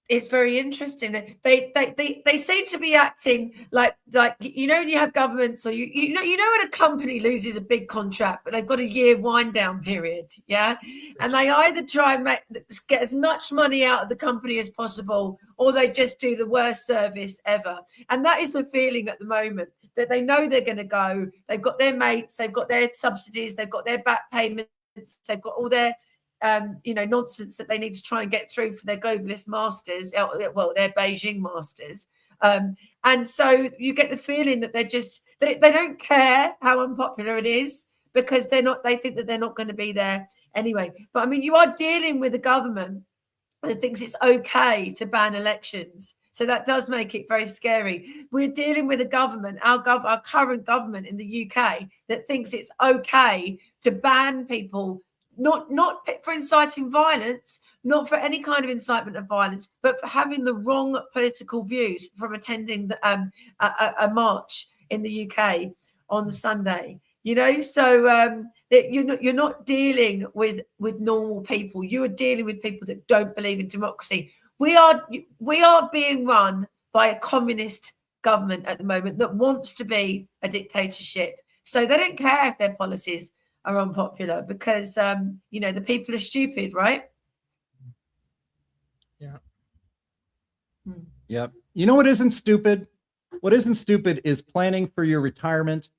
it's very interesting that they seem to be acting like you know, when you have governments, or you know when a company loses a big contract but they've got a year wind down period, yeah, and they either try and get as much money out of the company as possible, or they just do the worst service ever. And that is the feeling at the moment, that they know they're going to go. They've got their mates, they've got their subsidies, they've got their back payments, they've got all their nonsense that they need to try and get through for their globalist masters, well, their Beijing masters. And so you get the feeling that they don't care how unpopular it is, because they think that they're not going to be there anyway. But I mean, you are dealing with a government that thinks it's okay to ban elections. So that does make it very scary. We're dealing with a government, our current government in the UK, that thinks it's okay to ban people, not for inciting violence, not for any kind of incitement of violence, but for having the wrong political views from attending a march in the UK on Sunday. You know, so you're not dealing with normal people. You are dealing with people that don't believe in democracy. We are being run by a communist government at the moment that wants to be a dictatorship. So they don't care if their policies are unpopular, because the people are stupid, right? Yeah. Yep. You know what isn't stupid? What isn't stupid is planning for your retirement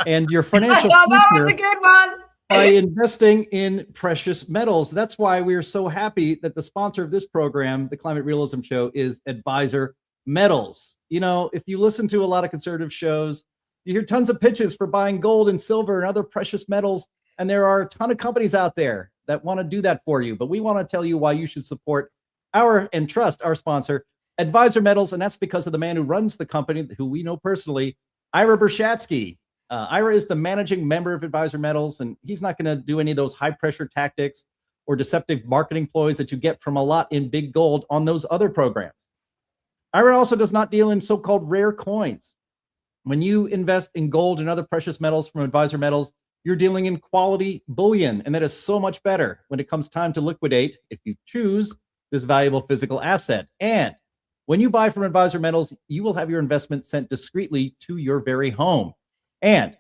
and your financial that was future a good one. by investing in precious metals. That's why we're so happy that the sponsor of this program, the Climate Realism Show, is Advisor Metals. You know, if you listen to a lot of conservative shows, you hear tons of pitches for buying gold and silver and other precious metals. And there are a ton of companies out there that want to do that for you. But we want to tell you why you should support and trust our sponsor, Advisor Metals. And that's because of the man who runs the company, who we know personally, Ira Bershatsky. Ira is the managing member of Advisor Metals, and he's not going to do any of those high pressure tactics or deceptive marketing ploys that you get from a lot in big gold on those other programs. Ira also does not deal in so-called rare coins. When you invest in gold and other precious metals from Advisor Metals, you're dealing in quality bullion, and that is so much better when it comes time to liquidate, if you choose, this valuable physical asset. And when you buy from Advisor Metals, you will have your investment sent discreetly to your very home. And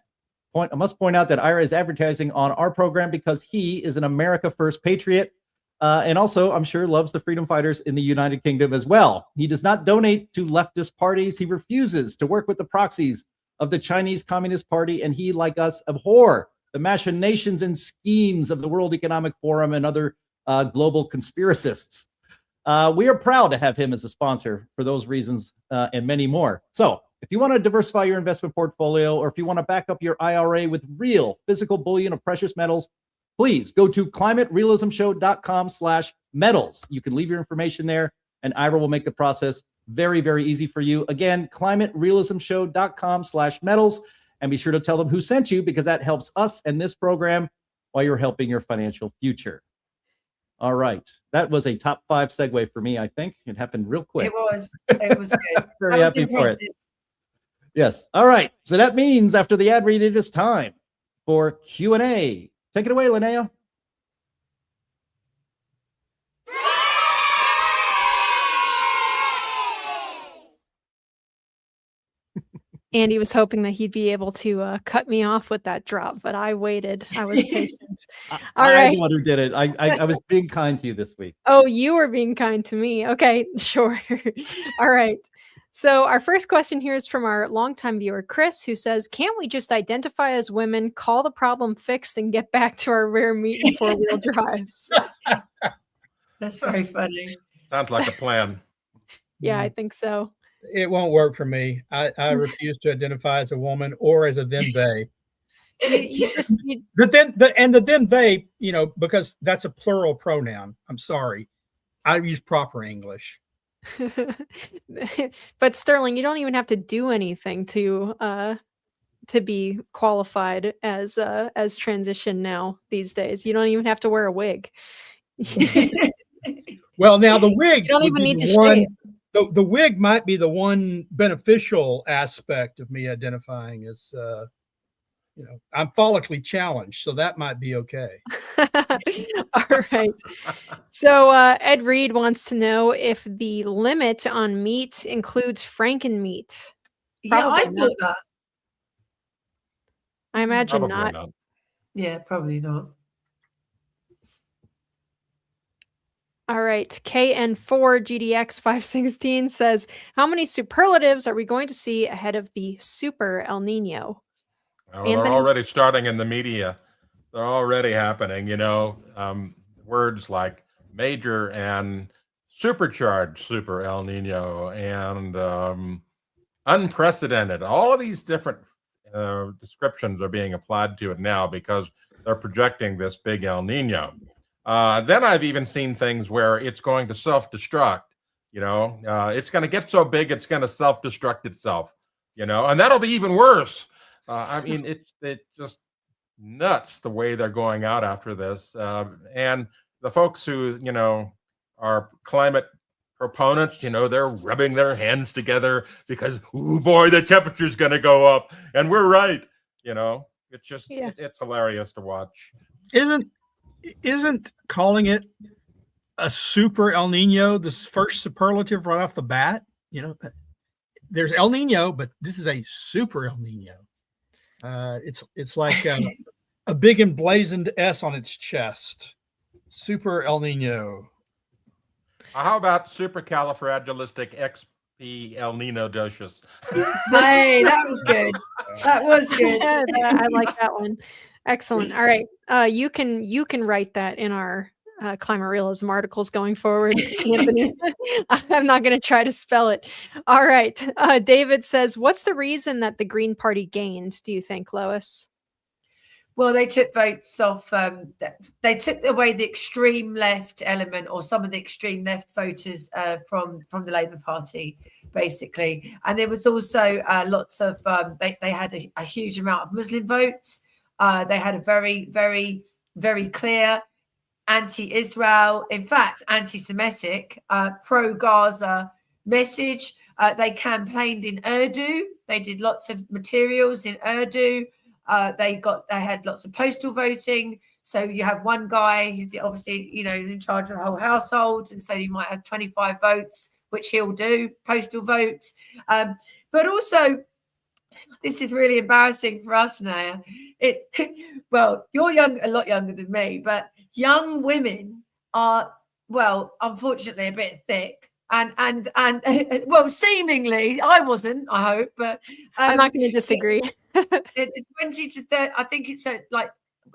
I must point out that Ira is advertising on our program because he is an America First patriot, and also, I'm sure, loves the freedom fighters in the United Kingdom as well. He does not donate to leftist parties. He refuses to work with the proxies of the Chinese Communist Party, and he, like us, abhor the machinations and schemes of the World Economic Forum and other global conspiracists. We are proud to have him as a sponsor for those reasons and many more. So If you want to diversify your investment portfolio, or if you want to back up your IRA with real physical bullion of precious metals, please go to climaterealismshow.com/metals. You can leave your information there, and Ira will make the process very, very easy for you. Again, climaterealismshow.com/metals, and be sure to tell them who sent you, because that helps us and this program while you're helping your financial future. All right. That was a top 5 segue for me, I think. It happened real quick. It was good. Very happy for it. Yes. All right. So that means after the ad read, it is time for Q&A. Take it away, Linnea. Andy was hoping that he'd be able to cut me off with that drop, but I waited. I was patient. All right. I'm the one who did it. I was being kind to you this week. Oh, you were being kind to me. Okay, sure. All right. So our first question here is from our longtime viewer, Chris, who says, can't we just identify as women, call the problem fixed, and get back to our rare meat and 4-wheel drives? That's very funny. Sounds like a plan. Yeah, I think so. It won't work for me. I refuse to identify as a woman or as a them they. The them they, because that's a plural pronoun. I'm sorry. I use proper English. But Sterling, you don't even have to do anything to be qualified as transition now these days. You don't even have to wear a wig. Well, now the wig. You don't even need to shave. The wig might be the one beneficial aspect of me identifying as, I'm follically challenged, so that might be okay. All right. So Ed Reed wants to know if the limit on meat includes Frankenmeat. Yeah, I thought that. I imagine Probably not. Yeah, probably not. All right. KN4GDX516 says, how many superlatives are we going to see ahead of the super El Nino? Well, they're already starting in the media. They're already happening, words like major and supercharged super El Nino and unprecedented. All of these different descriptions are being applied to it now because they're projecting this big El Nino. Then I've even seen things where it's going to self-destruct, it's going to get so big, it's going to self-destruct itself, and that'll be even worse. It's just nuts the way they're going out after this. And the folks who, are climate proponents, they're rubbing their hands together because, oh boy, the temperature's going to go up. And we're right. It's just, it's hilarious to watch. Isn't calling it a super El Nino this first superlative right off the bat? There's El Nino, but this is a super El Nino. It's like a big emblazoned S on its chest. Super El Nino. How about supercalifragilistic El Nino docious? Hey, that was good. That was good. Yeah, I like that one. Excellent. All right. You can write that in our climate realism articles going forward, Anthony. I'm not going to try to spell it. All right. David says, what's the reason that the Green Party gained, do you think, Lois? Well, they took votes off. They took away the extreme left element, or some of the extreme left voters from the Labour Party, basically. And there was also lots of. They had a huge amount of Muslim votes. They had a very, very, very clear anti-Israel, in fact, anti-Semitic, pro-Gaza message. They campaigned in Urdu. They did lots of materials in Urdu. They had lots of postal voting. So you have one guy who's obviously, is in charge of the whole household. And so you might have 25 votes, which he'll do, postal votes. But also, this is really embarrassing for us now. Well, you're a lot younger than me, but young women are, well, unfortunately, a bit thick. And well, seemingly, I wasn't, I hope, but I'm not going to disagree. 20 to 30, I think it's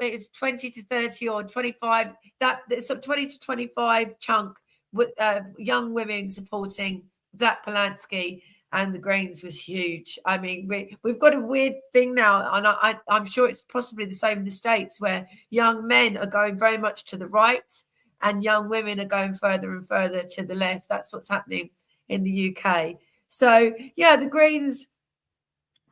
it's 20 to 30 or 25. That it's a 20 to 25 chunk with young women supporting Zach Polanski and the Greens was huge. I mean, we've got a weird thing now, and I'm sure it's possibly the same in the States, where young men are going very much to the right and young women are going further and further to the left. That's what's happening in the UK. So, yeah, the Greens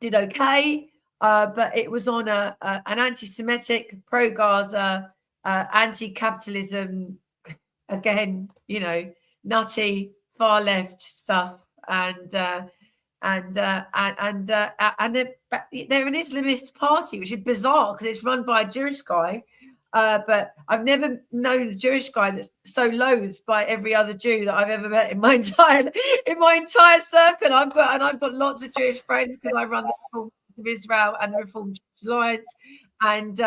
did okay, but it was on an anti-Semitic, pro-Gaza, anti-capitalism, again, you know, nutty, far-left stuff. And they're an Islamist party, which is bizarre because it's run by a Jewish guy. But I've never known a Jewish guy that's so loathed by every other Jew that I've ever met in my entire circle. I've got lots of Jewish friends because I run the Reform of Israel and the Reformed Jewish Alliance, and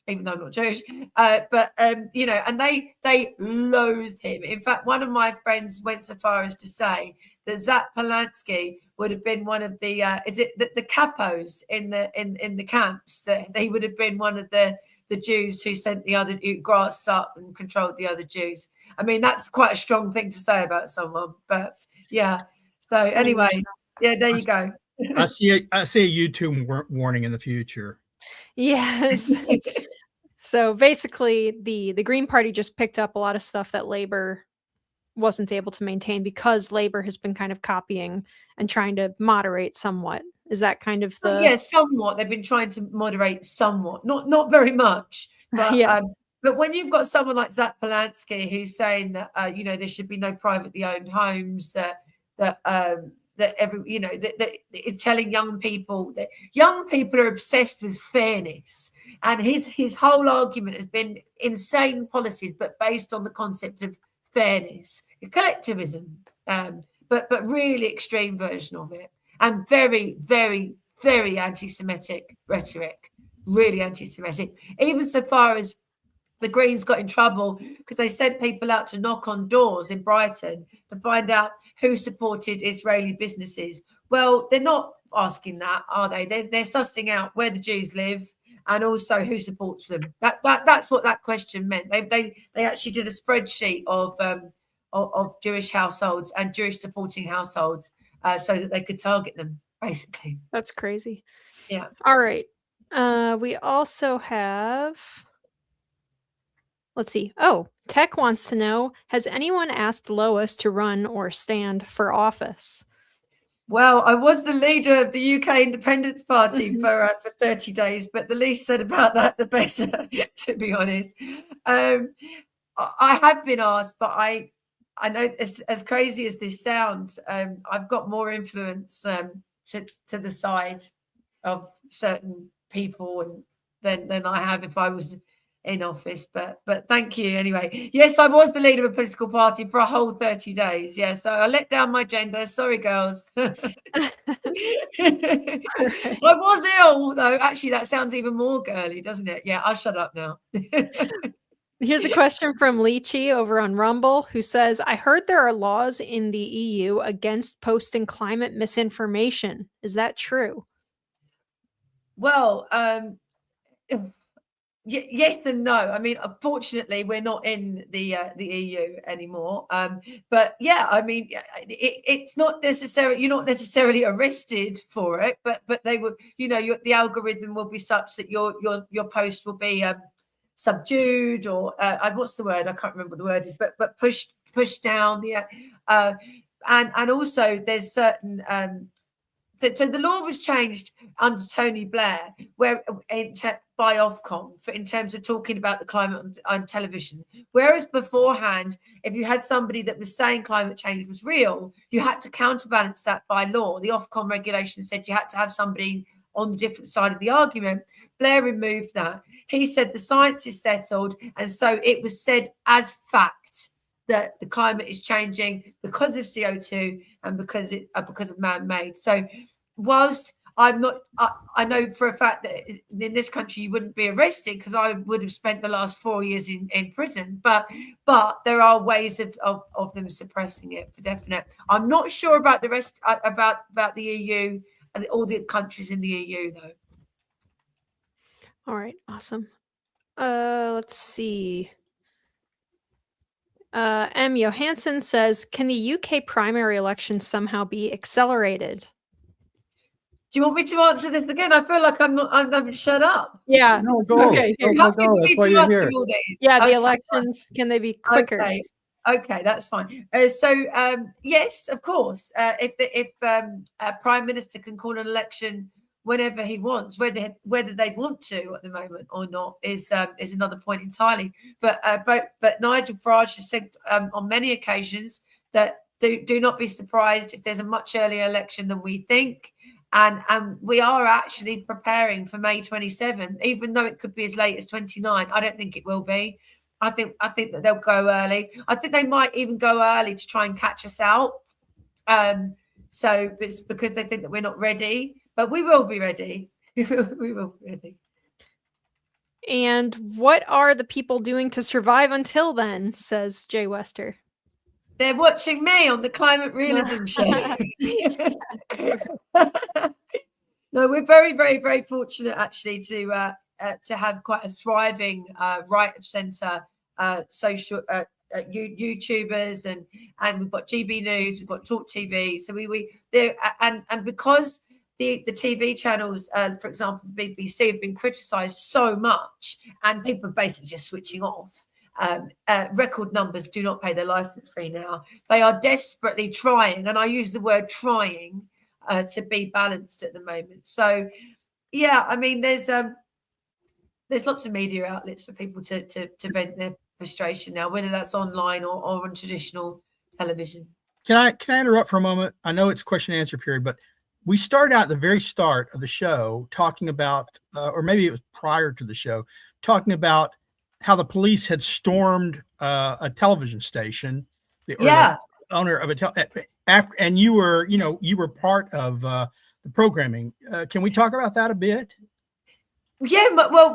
even though I'm not Jewish, but you know, and they loathe him. In fact, one of my friends went so far as to say that Zach Palisades would have been one of the the capos in the camps, that he would have been one of the Jews who sent the other, who grassed up and controlled the other Jews. I mean, that's quite a strong thing to say about someone, but yeah. So anyway, yeah, there you go. I see a YouTube warning in the future. Yes. So basically, the Green Party just picked up a lot of stuff that Labour wasn't able to maintain because Labour has been kind of copying and trying to moderate somewhat. Is that kind of the... Yeah, somewhat. They've been trying to moderate somewhat, not very much, but yeah. But when you've got someone like Zach Palisades who's saying that you know, there should be no privately owned homes, that every, you know, that telling young people that young people are obsessed with fairness, and his whole argument has been insane policies, but based on the concept of fairness, collectivism, but really extreme version of it, and very, very, very anti-Semitic rhetoric, really anti-Semitic, even so far as the Greens got in trouble because they sent people out to knock on doors in Brighton to find out who supported Israeli businesses. Well, they're not asking that, are they? They're sussing out where the Jews live and also who supports them. That's what that question meant. They actually did a spreadsheet of Jewish households and Jewish supporting households so that they could target them, basically. That's crazy. Yeah. All right. We also have... Let's see. Oh, Tech wants to know, has anyone asked Lois to run or stand for office? Well, I was the leader of the UK Independence Party for 30 days, but the least said about that, the better, to be honest. I have been asked, but I know, as crazy as this sounds, I've got more influence to the side of certain people than I have if I was in office, but thank you anyway. Yes, I was the leader of a political party for a whole 30 days. Yeah, so I let down my gender. Sorry, girls. I was ill, though. Actually, that sounds even more girly, doesn't it? Yeah, I'll shut up now. Here's a question from Lychee over on Rumble, who says, I heard there are laws in the EU against posting climate misinformation. Is that true? Well, yes and no. I mean, unfortunately, we're not in the EU anymore. But yeah, I mean, it's not necessarily, you're not necessarily arrested for it, but they will, you know, the algorithm will be such that your post will be subdued or what's the word? I can't remember what the word is, but pushed down. Yeah, and also there's certain. So the law was changed under Tony Blair, where by Ofcom in terms of talking about the climate on television. Whereas beforehand, if you had somebody that was saying climate change was real, you had to counterbalance that by law. The Ofcom regulation said you had to have somebody on the different side of the argument. Blair removed that. He said the science is settled, and so it was said as fact that the climate is changing because of CO2 and because of man-made. So whilst I'm not, I know for a fact that in this country you wouldn't be arrested because I would have spent the last 4 years in prison. But there are ways of them suppressing it for definite. I'm not sure about the rest about the EU and all the countries in the EU though. All right, awesome. Let's see. M. Johansson says, can the UK primary election somehow be accelerated? Do you want me to answer this again? I feel like I'm shut up. Yeah. No, go. Okay. Go, Here. go, go. That's why you're here. Yeah, the Okay, elections, can they be quicker? Okay, that's fine. Yes, of course. If a prime minister can call an election whenever he wants, whether they want to at the moment or not is another point entirely. But Nigel Farage has said on many occasions that do not be surprised if there's a much earlier election than we think. And we are actually preparing for May 27, even though it could be as late as 29. I don't think it will be. I think that they'll go early. I think they might even go early to try and catch us out. So it's because they think that we're not ready, but we will be ready. We will be ready. And what are the people doing to survive until then, says Jay Wester. They're watching me on the Climate Realism Show. No, we're very, very, very fortunate actually to have quite a thriving right of centre social YouTubers, and we've got GB News, we've got Talk TV. So and because the TV channels, for example, the BBC, have been criticised so much, and people are basically just switching off. Record numbers do not pay their license fee now. They are desperately trying, and I use the word trying, to be balanced at the moment. So yeah, I mean there's lots of media outlets for people to vent their frustration now, whether that's online or on traditional television. Can I interrupt for a moment? I know it's question and answer period, but we started out at the very start of the show talking about, or maybe it was prior to the show, talking about how the police had stormed a television station. The owner of and you were part of the programming. Can we talk about that a bit? Yeah, all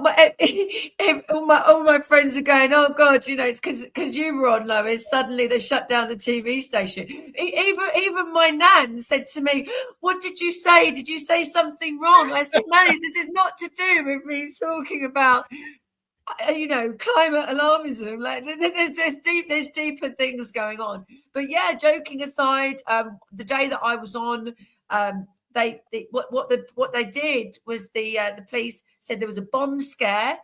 my friends are going, oh God, it's because you were on, Lois. Suddenly they shut down the TV station. Even my nan said to me, "What did you say? Did you say something wrong?" I said, "Nanny, this is not to do with me talking about climate alarmism. Like there's deeper things going on." But yeah, joking aside, the day that I was on, what they did was the police said there was a bomb scare,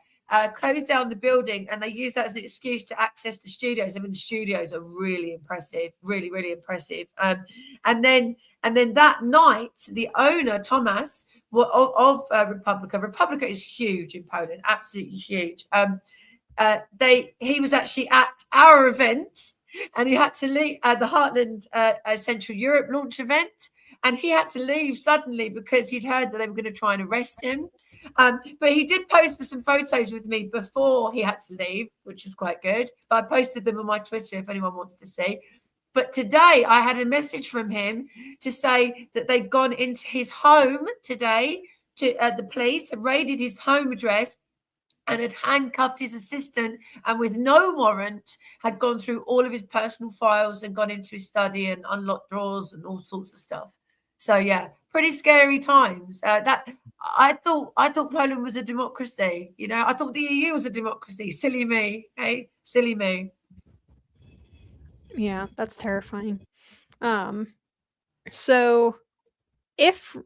closed down the building, and they used that as an excuse to access the studios. I mean, the studios are really impressive, really, really impressive. And then that night, the owner Thomas of Republica is huge in Poland, absolutely huge. He was actually at our event, and he had to leave the Heartland Central Europe launch event. And he had to leave suddenly because he'd heard that they were going to try and arrest him. But he did post for some photos with me before he had to leave, which is quite good. But I posted them on my Twitter if anyone wants to see. But today I had a message from him to say that they'd gone into his home today. The police had raided his home address and had handcuffed his assistant, and with no warrant had gone through all of his personal files and gone into his study and unlocked drawers and all sorts of stuff. So yeah, pretty scary times. That I thought Poland was a democracy. I thought the EU was a democracy. Silly me, hey, silly me. Yeah, that's terrifying. So if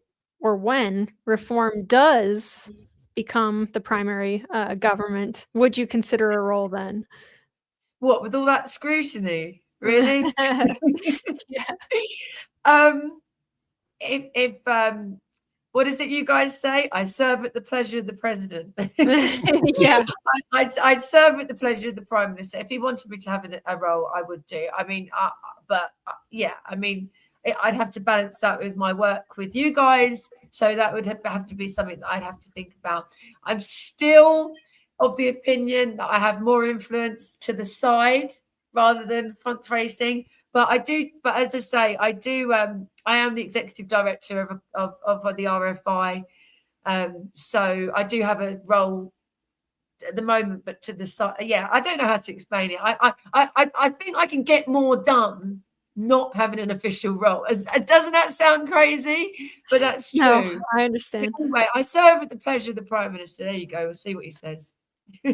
or when reform does become the primary government, would you consider a role then? What, with all that scrutiny? Really? Yeah. If what is it you guys say? I serve at the pleasure of the president. Yeah. I'd serve at the pleasure of the prime minister. If he wanted me to have a role, I would do. I mean, I'd have to balance that with my work with you guys. So that would have to be something that I'd have to think about. I'm still of the opinion that I have more influence to the side rather than front facing. But as I say, I am the executive director of the RFI. So I do have a role at the moment, but to the side. Yeah, I don't know how to explain it. I think I can get more done not having an official role. Doesn't that sound crazy? But that's true. No, I understand. Anyway, I serve at the pleasure of the Prime Minister. There you go. We'll see what he says.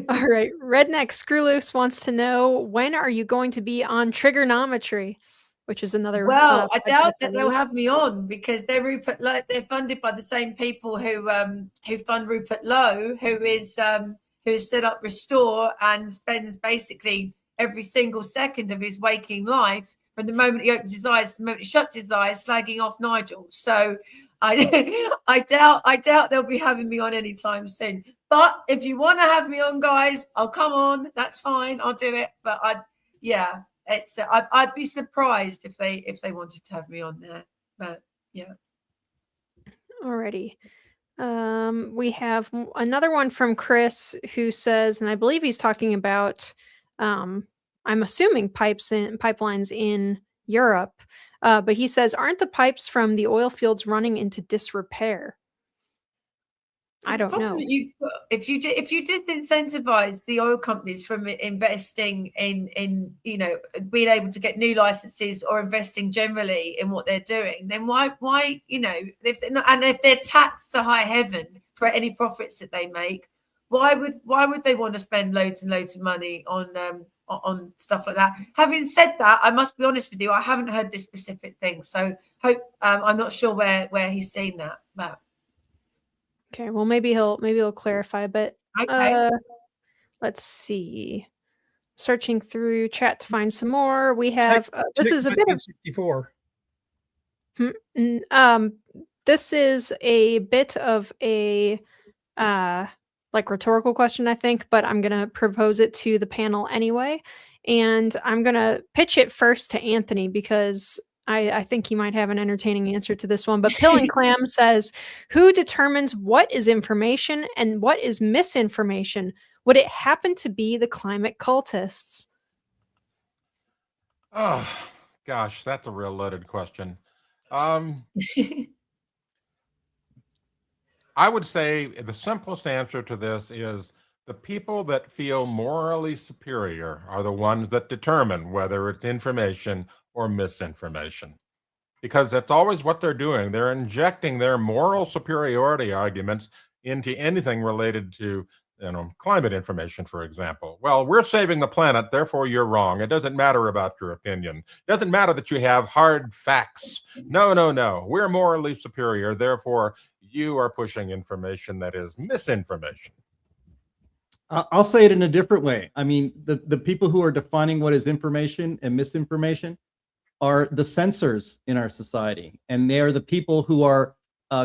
All right. Redneck Screw Loose wants to know, when are you going to be on Trigonometry? Which is another. Well, I podcast doubt I that they'll believe. have me on because they're funded by the same people who fund Rupert Lowe, who set up Restore and spends basically every single second of his waking life, from the moment he opens his eyes to the moment he shuts his eyes, slagging off Nigel. So I doubt they'll be having me on anytime soon. But if you want to have me on, guys, I'll come on. That's fine. I'll do it. But I'd be surprised if they wanted to have me on there. But yeah. Alrighty. We have another one from Chris who says, and I believe he's talking about, I'm assuming pipelines in Europe. But he says, aren't the pipes from the oil fields running into disrepair? I don't know. If you disincentivize the oil companies from investing in being able to get new licenses or investing generally in what they're doing, then why if they're taxed to high heaven for any profits that they make, why would they want to spend loads and loads of money on stuff like that? Having said that, I must be honest with you, I haven't heard this specific thing, so I'm not sure where he's seen that, but. Okay, well maybe he'll clarify, but Okay. Let's see. Searching through chat to find some more. We have this is a bit of 64. This is a bit of a like rhetorical question, I think, but I'm gonna propose it to the panel anyway, and I'm gonna pitch it first to Anthony because I think he might have an entertaining answer to this one. But Pill and Clam says, who determines what is information and what is misinformation? Would it happen to be the climate cultists? Oh, gosh, that's a real loaded question. I would say the simplest answer to this is the people that feel morally superior are the ones that determine whether it's information or misinformation, because that's always what they're doing. They're injecting their moral superiority arguments into anything related to, climate information, for example. Well, we're saving the planet, therefore you're wrong. It doesn't matter about your opinion. It doesn't matter that you have hard facts. No. We're morally superior, therefore you are pushing information that is misinformation. I'll say it in a different way. I mean, the people who are defining what is information and misinformation are the censors in our society. And they are the people who are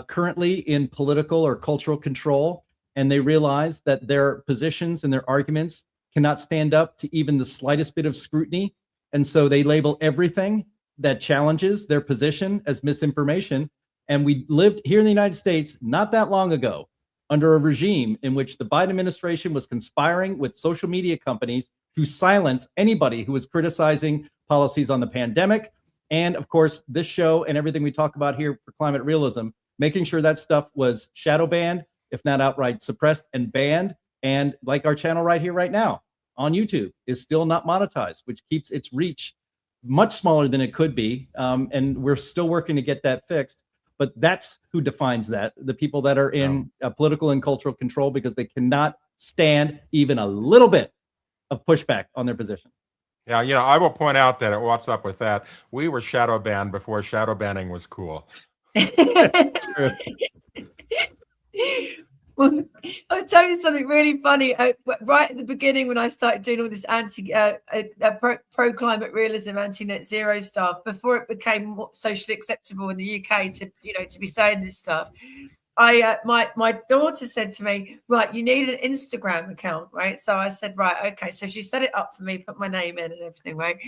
currently in political or cultural control. And they realize that their positions and their arguments cannot stand up to even the slightest bit of scrutiny. And so they label everything that challenges their position as misinformation. And we lived here in the United States not that long ago under a regime in which the Biden administration was conspiring with social media companies to silence anybody who was criticizing policies on the pandemic. And of course, this show and everything we talk about here for Climate Realism, making sure that stuff was shadow banned, if not outright suppressed and banned. And like our channel right here, right now on YouTube is still not monetized, which keeps its reach much smaller than it could be. And we're still working to get that fixed. But that's who defines that, the people that are in political and cultural control, because they cannot stand even a little bit of pushback on their position. Yeah, I will point out that What's Up With That, we were shadow banned before shadow banning was cool. True. Well, I'll tell you something really funny. Right at the beginning, when I started doing all this pro climate realism, anti net zero stuff, before it became socially acceptable in the UK to be saying this stuff, my daughter said to me, right, you need an Instagram account, right? So I said, right, okay. So she set it up for me, put my name in and everything, right?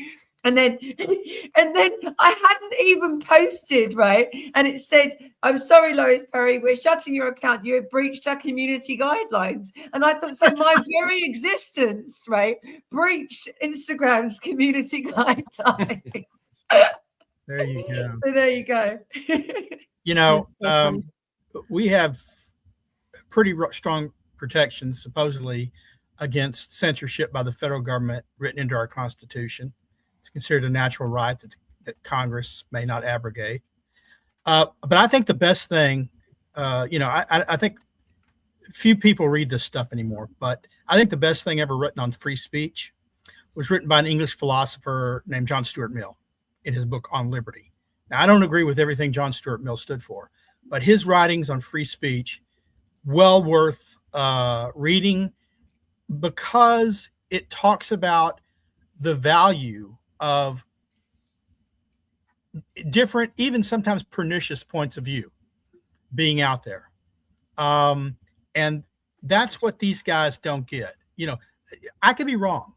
And then I hadn't even posted, right? And it said, I'm sorry, Lois Perry, we're shutting your account. You have breached our community guidelines. And I thought, so my very existence, right, breached Instagram's community guidelines. There you go. So there you go. We have pretty strong protections, supposedly, against censorship by the federal government written into our Constitution. It's considered a natural right that Congress may not abrogate. But I think the best thing, I think few people read this stuff anymore, but I think the best thing ever written on free speech was written by an English philosopher named John Stuart Mill in his book On Liberty. Now, I don't agree with everything John Stuart Mill stood for, but his writings on free speech, well worth reading, because it talks about the value of different, even sometimes pernicious points of view being out there. And that's what these guys don't get. You know, I could be wrong.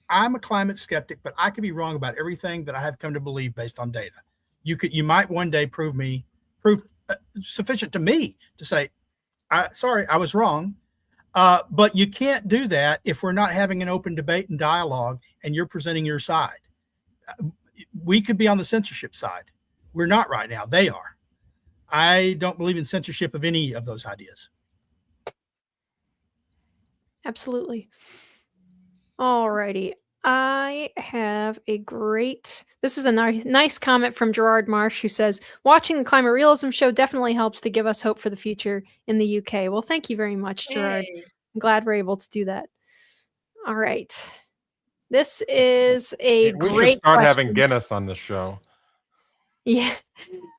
I'm a climate skeptic, but I could be wrong about everything that I have come to believe based on data. You might one day prove sufficient to me to say, sorry, I was wrong. But you can't do that if we're not having an open debate and dialogue and you're presenting your side. We could be on the censorship side. We're not right now. They are. I don't believe in censorship of any of those ideas. Absolutely. All righty. I have this is a nice comment from Gerard Marsh, who says, watching the Climate Realism Show definitely helps to give us hope for the future in the UK. Well, thank you very much, Gerard. Yay. I'm glad we're able to do that. All right. This is We great should start question. having Guinness on the show. Yeah.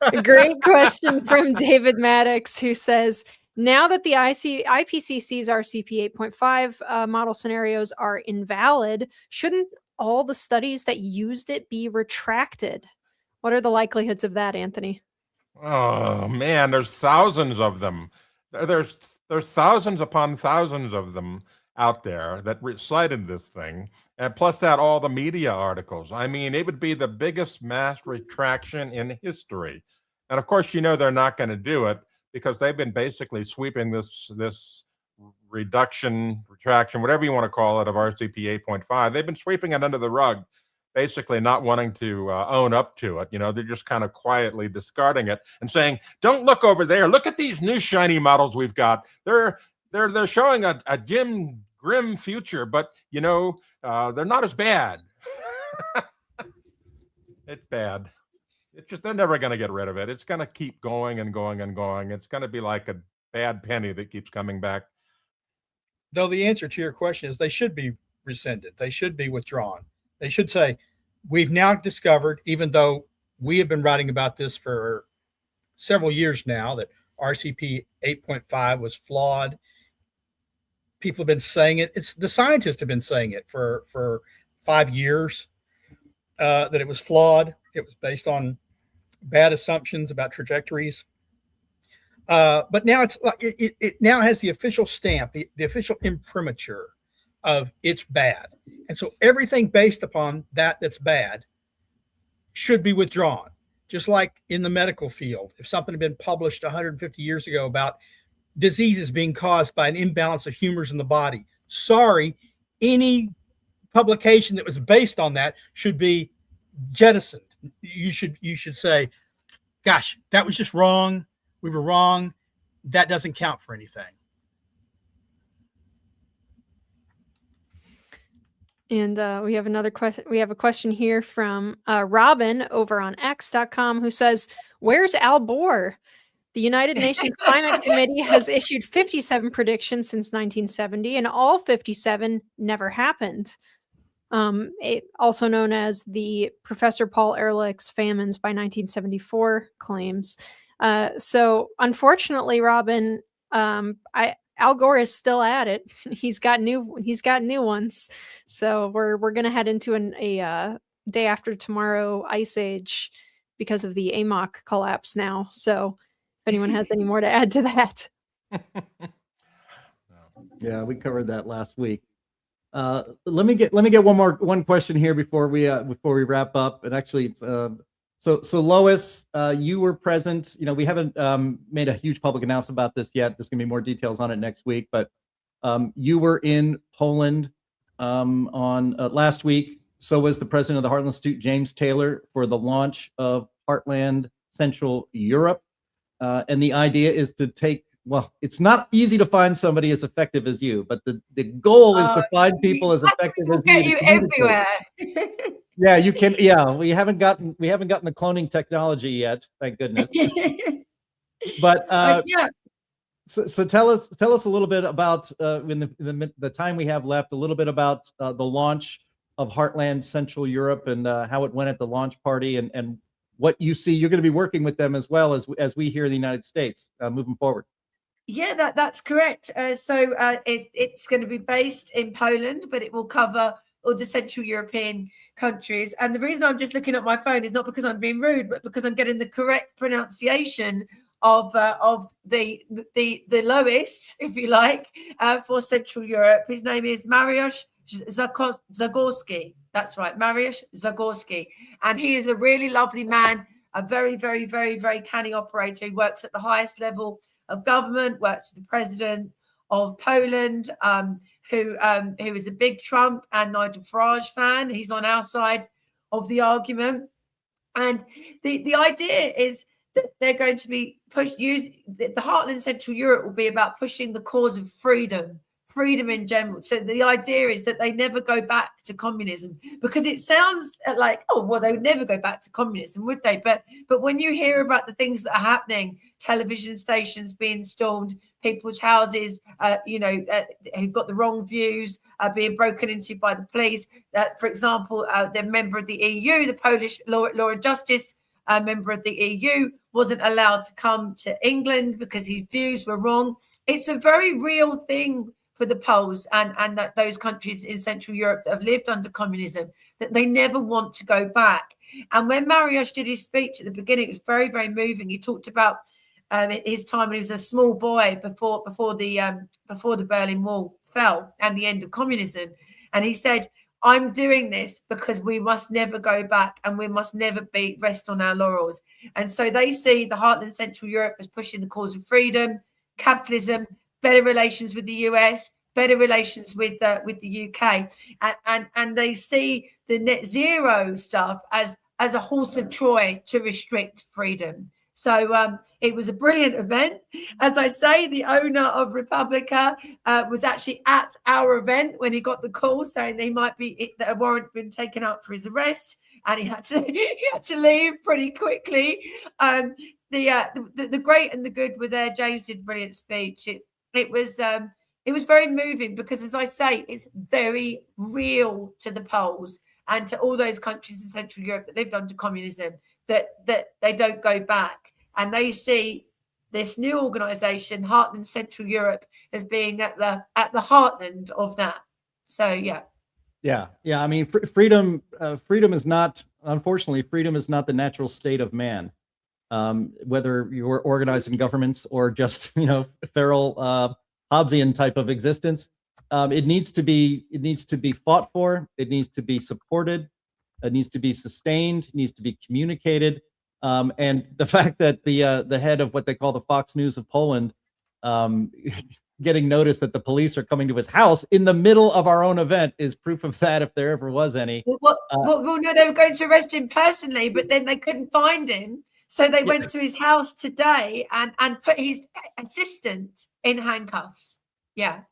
A great question from David Maddox, who says, now that the IPCC's RCP 8.5 model scenarios are invalid, shouldn't all the studies that used it be retracted? What are the likelihoods of that, Anthony? Oh man, there's thousands of them. There's thousands upon thousands of them out there that cited this thing, and plus that all the media articles. I mean, it would be the biggest mass retraction in history. And of course, you know they're not going to do it, because they've been basically sweeping this retraction, whatever you want to call it, of RCP 8.5. They've been sweeping it under the rug, basically not wanting to own up to it. You know, they're just kind of quietly discarding it and saying, "Don't look over there. Look at these new shiny models we've got. They're showing a dim, grim future, but you know, they're not as bad." It's bad. It's just, they're never going to get rid of it. It's going to keep going and going and going. It's going to be like a bad penny that keeps coming back. Though the answer to your question is they should be rescinded. They should be withdrawn. They should say, we've now discovered, even though we have been writing about this for several years now, that RCP 8.5 was flawed. People have been saying it. The scientists have been saying it for 5 years, that it was flawed. It was based on bad assumptions about trajectories. But now it's like it now has the official stamp, the official imprimatur of it's bad. And so everything based upon that's bad should be withdrawn. Just like in the medical field, if something had been published 150 years ago about diseases being caused by an imbalance of humors in the body, sorry, any publication that was based on that should be jettisoned. You should say, gosh, that was just wrong. We were wrong. That doesn't count for anything. And we have another question. We have a question here from Robin over on X.com, who says, where's Al Gore? The United Nations Climate Committee has issued 57 predictions since 1970, and all 57 never happened. Also known as the Professor Paul Ehrlich's famines by 1974 claims. So unfortunately, Robin, Al Gore is still at it. He's got new ones. So we're gonna head into a day after tomorrow ice age because of the AMOC collapse now. So if anyone has any more to add to that. Yeah, we covered that last week. Let me get one question here before we wrap up. And actually, it's so Lois, you were present. You know, we haven't made a huge public announcement about this yet. There's gonna be more details on it next week. But you were in Poland on last week. So was the president of the Heartland Institute, James Taylor, for the launch of Heartland Central Europe. And the idea is to take. Well, it's not easy to find somebody as effective as you, but the goal is to find people as effective as you. You everywhere. Yeah, you can. Yeah, we haven't gotten the cloning technology yet, thank goodness. But Yeah. So tell us a little bit about in the time we have left, a little bit about the launch of Heartland Central Europe and how it went at the launch party, and what you see. You're going to be working with them as well as we here in the United States moving forward. Yeah, that's correct. It's going to be based in Poland, but it will cover all the Central European countries. And the reason I'm just looking at my phone is not because I'm being rude, but because I'm getting the correct pronunciation of the Lois, if you like, for Central Europe. His name is Mariusz Zagorski. That's right, Mariusz Zagorski, and he is a really lovely man, a very, very, very, very canny operator. He works at the highest level of government, works with the president of Poland, who is a big Trump and Nigel Farage fan. He's on our side of the argument, and the idea is that they're going to be the Heartland Central Europe will be about pushing the cause of freedom in general. So the idea is that they never go back to communism, because it sounds like, oh, well, they would never go back to communism, would they? But when you hear about the things that are happening, television stations being stormed, people's houses, who've got the wrong views, being broken into by the police. For example, the member of the EU, the Polish Law and Justice member of the EU, wasn't allowed to come to England because his views were wrong. It's a very real thing for the Poles and those countries in Central Europe that have lived under communism, that they never want to go back. And when Mariusz did his speech at the beginning, it was very, very moving. He talked about his time when he was a small boy before the Berlin Wall fell and the end of communism. And he said, I'm doing this because we must never go back and we must never rest on our laurels. And so they see the Heartland Central Europe as pushing the cause of freedom, capitalism, better relations with the US, better relations with the UK, and they see the net zero stuff as a horse of Troy to restrict freedom. So it was a brilliant event. As I say, the owner of Republica was actually at our event when he got the call saying that a warrant had been taken out for his arrest, and he had to leave pretty quickly. The great and the good were there. James did a brilliant speech. It was very moving because, as I say, it's very real to the Poles and to all those countries in Central Europe that lived under communism, that they don't go back, and they see this new organisation, Heartland Central Europe, as being at the heartland of that. So yeah. I mean, freedom is not, unfortunately, freedom is not the natural state of man. Whether you're organized in governments or just feral Hobbesian type of existence, it needs to be fought for. It needs to be supported. It needs to be sustained. It needs to be communicated. And the fact that the head of what they call the Fox News of Poland getting notice that the police are coming to his house in the middle of our own event is proof of that, if there ever was any. Well, no, they were going to arrest him personally, but then they couldn't find him. So they went to his house today and put his assistant in handcuffs. Yeah.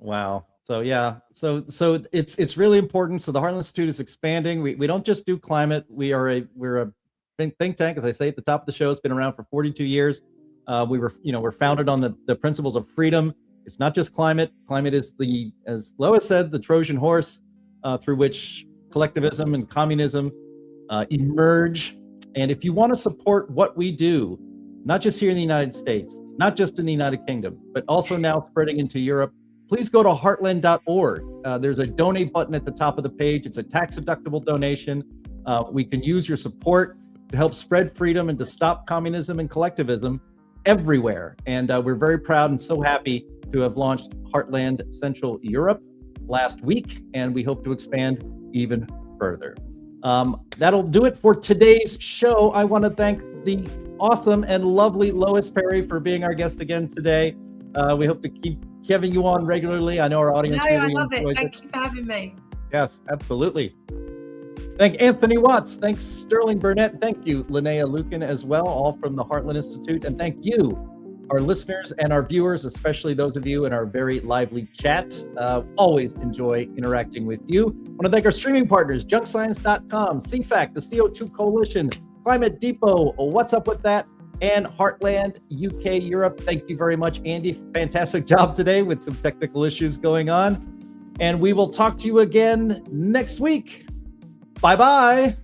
Wow. So yeah. So it's really important. So the Heartland Institute is expanding. We don't just do climate. We're a think tank, as I say at the top of the show. It's been around for 42 years. We're founded on the principles of freedom. It's not just climate. Climate is as Lois said, the Trojan horse through which collectivism and communism emerge. And if you want to support what we do, not just here in the United States, not just in the United Kingdom, but also now spreading into Europe, please go to heartland.org. There's a donate button at the top of the page. It's a tax-deductible donation. We can use your support to help spread freedom and to stop communism and collectivism everywhere. And we're very proud and so happy to have launched Heartland Central Europe last week, and we hope to expand even further. That'll do it for today's show. I want to thank the awesome and lovely Lois Perry for being our guest again today. We hope to keep having you on regularly. I know our audience really I love it. enjoys Thank you for having me. Yes, absolutely. Thank Anthony Watts. Thanks Sterling Burnett. Thank you, Linnea Lucan, as well, all from the Heartland Institute. And thank you, our listeners and our viewers, especially those of you in our very lively chat. Always enjoy interacting with you. I want to thank our streaming partners, junkscience.com, CFAC, the CO2 Coalition, Climate Depot, What's Up With That, and Heartland UK Europe. Thank you very much, Andy. Fantastic job today with some technical issues going on. And we will talk to you again next week. Bye-bye.